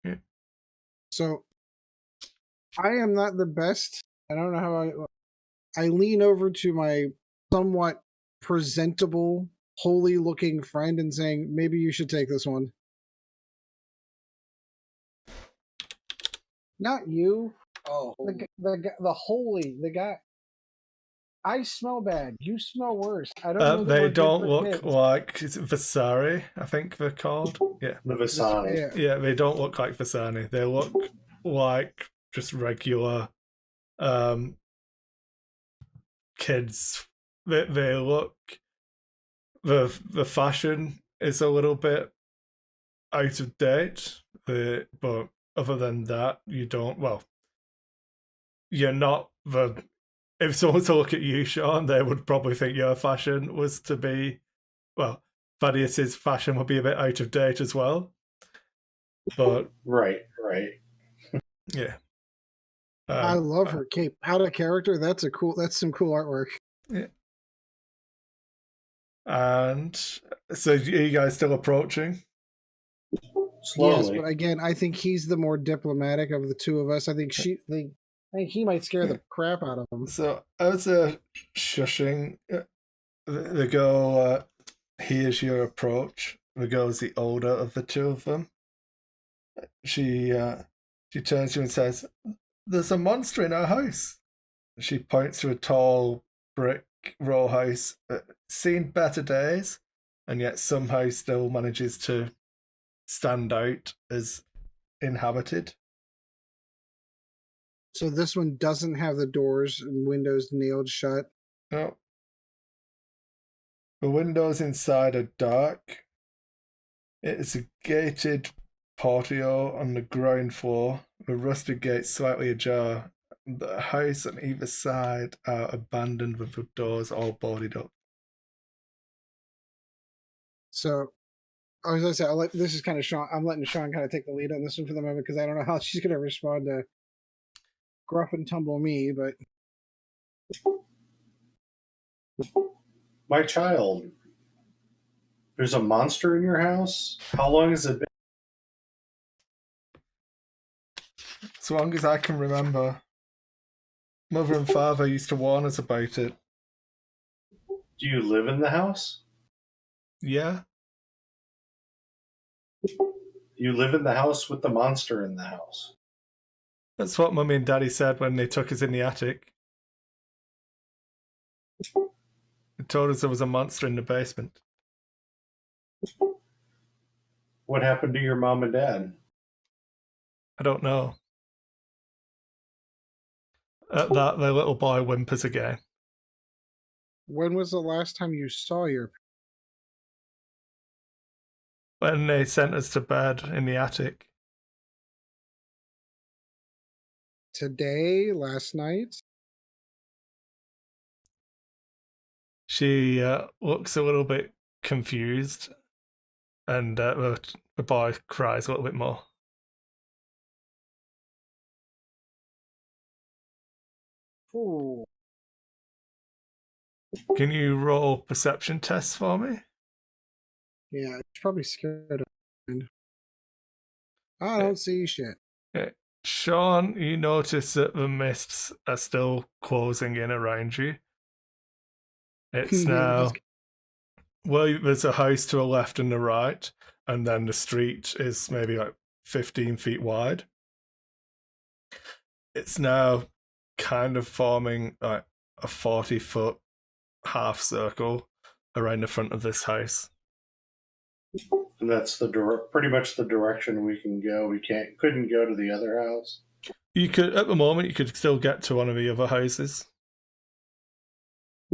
Yeah. So I am not the best. I don't know how I lean over to my somewhat presentable, holy looking friend and saying, maybe you should take this one. Not you. Oh, The guy. I smell bad. You smell worse. I don't know. That they we're good don't for look kids. like Vasari, I think they're called. Yeah. The Visani. Yeah, they don't look like Vasani. They look like just regular kids. They look the fashion is a little bit out of date. But other than that, you don't. Well, you're not the. If someone was to look at you, Sean, they would probably think your fashion was to be. Well, Thaddeus's fashion would be a bit out of date as well. But Right. yeah. I love her cape. Out of character. That's some cool artwork. Yeah. And so, are you guys still approaching? Slowly. Yes, but again, I think he's the more diplomatic of the two of us. I think I think he might scare the crap out of him. So, as they're shushing, the girl hears your approach. The girl's the older of the two of them. She turns to you and says, "There's a monster in our house." She points to a tall brick row house, seen better days, and yet somehow still manages to stand out as inhabited. So this one doesn't have the doors and windows nailed shut. No. The windows inside are dark. It is a gated patio on the ground floor, the rusted gate slightly ajar. The house on either side are abandoned with the doors all boarded up. So, as I said, this is kind of Sean. I'm letting Sean kind of take the lead on this one for the moment because I don't know how she's going to respond to gruff and tumble me. But My child, there's a monster in your house? How long has it been? As long as I can remember, Mother and Father used to warn us about it. Do you live in the house? Yeah? You live in the house with the monster in the house. That's what Mummy and Daddy said when they took us in the attic. They told us there was a monster in the basement. What happened to your mom and dad? I don't know. At that, the little boy whimpers again. when was the last time you saw your? When they sent us to bed in the attic. today, last night. She looks a little bit confused, and the boy cries a little bit more. Ooh. Can you roll perception tests for me? Yeah, it's probably scared of me. I don't see shit. Sean, you notice that the mists are still closing in around you. It's now, well, there's a house to the left and the right, and then the street is maybe like 15 feet wide. It's now kind of forming like a 40-foot half circle around the front of this house. And that's pretty much the direction we can go. We couldn't go to the other house. You could, at the moment, you could still get to one of the other houses.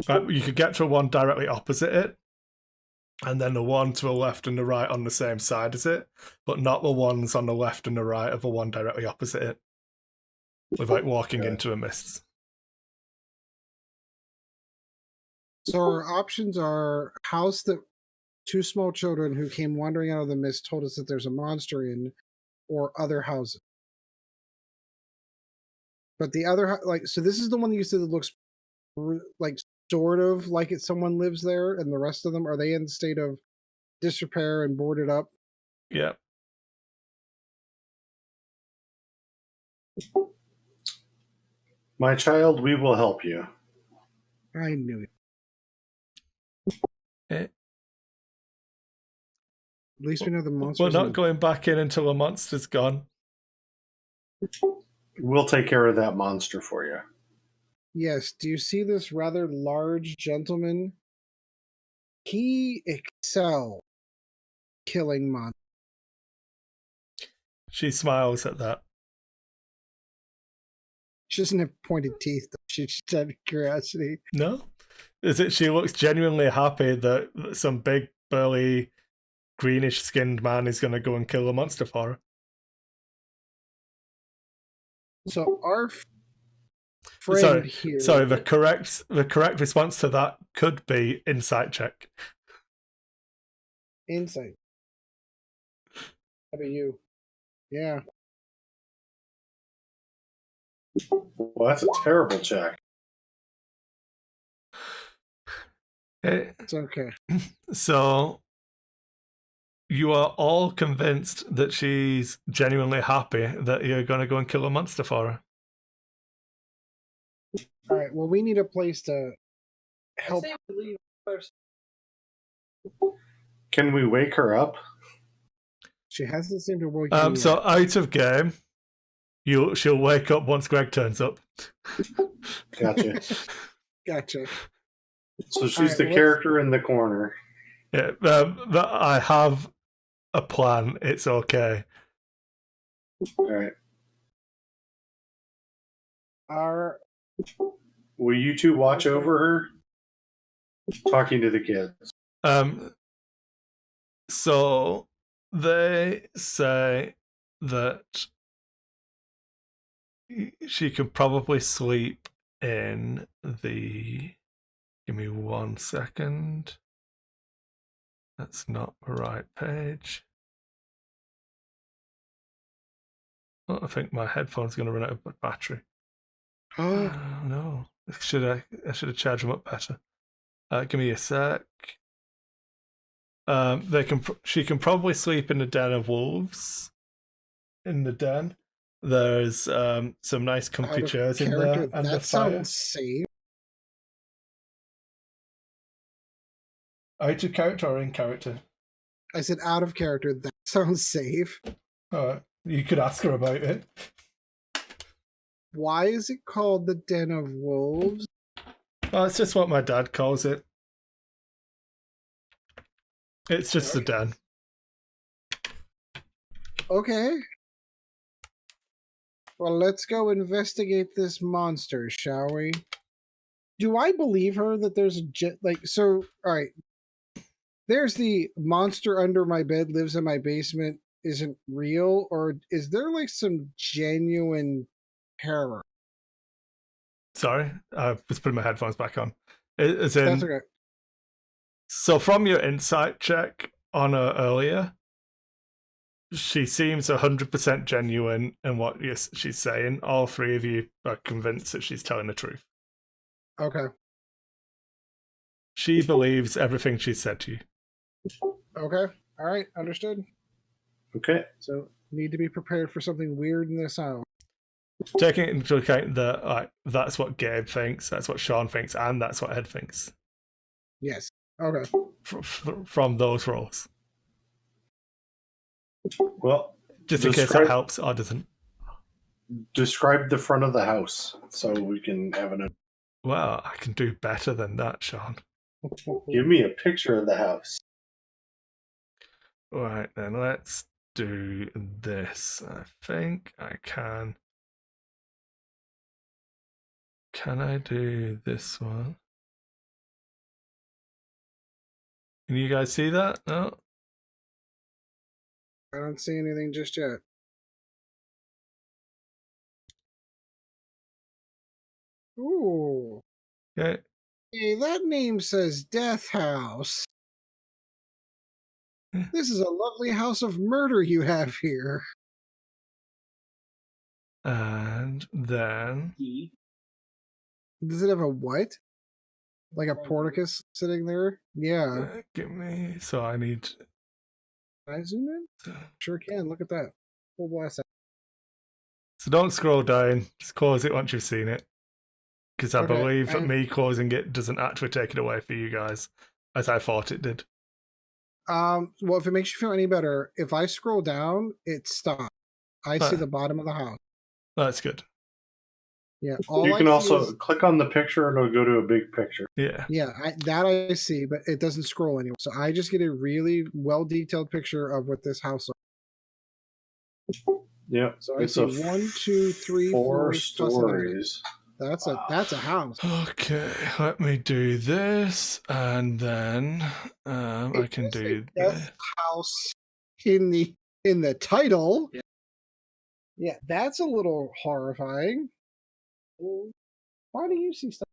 You could get to one directly opposite it, and then the one to the left and the right on the same side as it, but not the ones on the left and the right of the one directly opposite it. Without walking into the mists. So our options are house that two small children who came wandering out of the mist told us that there's a monster in, or other houses. But the other, like, so this is the one that you said that looks like sort of like it's someone lives there, and the rest of them, are they in the state of disrepair and boarded up? Yeah. My child, we will help you. I knew it. At least we know the monster. We're not going back in until the monster's gone. We'll take care of that monster for you. Yes. Do you see this rather large gentleman? He excels killing monsters. She smiles at that. She doesn't have pointed teeth. She just had curiosity. No? Is it she looks genuinely happy that some big, burly, greenish-skinned man is going to go and kill a monster for her? So our friend here... Sorry, the correct response to that could be insight check. Insight. How about you? Yeah. Well, that's a terrible check. It's okay. So you are all convinced that she's genuinely happy that you're going to go and kill a monster for her. All right. Well, we need a place to help. I say we leave first. Can we wake her up? She hasn't seemed to wake you So yet. out of game, she'll wake up once Greg turns up. Gotcha. Gotcha. So she's the character in the corner. Yeah, I have a plan. It's okay. All right. Will you two watch over her? Talking to the kids. So they say that she could probably sleep in the... Give me 1 second. That's not the right page. Oh, I think my headphone's going to run out of battery. Oh no! I should have charged them up better. Give me a sec. She can probably sleep in the den of wolves. In the den, there's some nice comfy chairs in there, and that the fire. sounds safe. Out of character or in character? I said out of character. That sounds safe. You could ask her about it. Why is it called the Den of Wolves? Oh, it's just what my dad calls it. It's just a den. Okay. Well, let's go investigate this monster, shall we? Do I believe her that there's a so? All right. There's the monster under my bed lives in my basement isn't real, or is there like some genuine terror. Sorry, I was putting my headphones back on. As in, That's okay. so from your insight check on her earlier, she seems 100% genuine in what she's saying. All three of you are convinced that she's telling the truth. Okay. She believes everything she said to you. Okay. All right. Understood. Okay. So need to be prepared for something weird in this house. Taking into account that that's what Gabe thinks, that's what Sean thinks, and that's what Ed thinks. Yes. Okay. From those roles. Well, Just in case that helps or doesn't. Describe the front of the house so we can have an. Well, I can do better than that, Sean. Give me a picture of the house. Right, then let's do this. I think I can. Can I do this one? Can you guys see that? No? I don't see anything just yet. Ooh. Okay. Hey, that name says Death House. This is a lovely house of murder you have here. And then Does it have a what? Like a porticus sitting there? Yeah. give me. So I need. Can I zoom in? Sure can. Look at that. Full blast. So don't scroll down. Just close it once you've seen it. Because I believe that me closing it doesn't actually take it away for you guys, as I thought it did. Well, if it makes you feel any better, if I scroll down, it stops. I see the bottom of the house. That's good. Yeah. You can also click on the picture and it'll go to a big picture. Yeah. Yeah, that I see, but it doesn't scroll anymore. So I just get a really well-detailed picture of what this house looks like. Yeah. So I see 1, 2, 3, 4 stories. That's a house. Okay, let me do this, and then I can do this. House in the title. Yeah, that's a little horrifying. Why do you see stuff?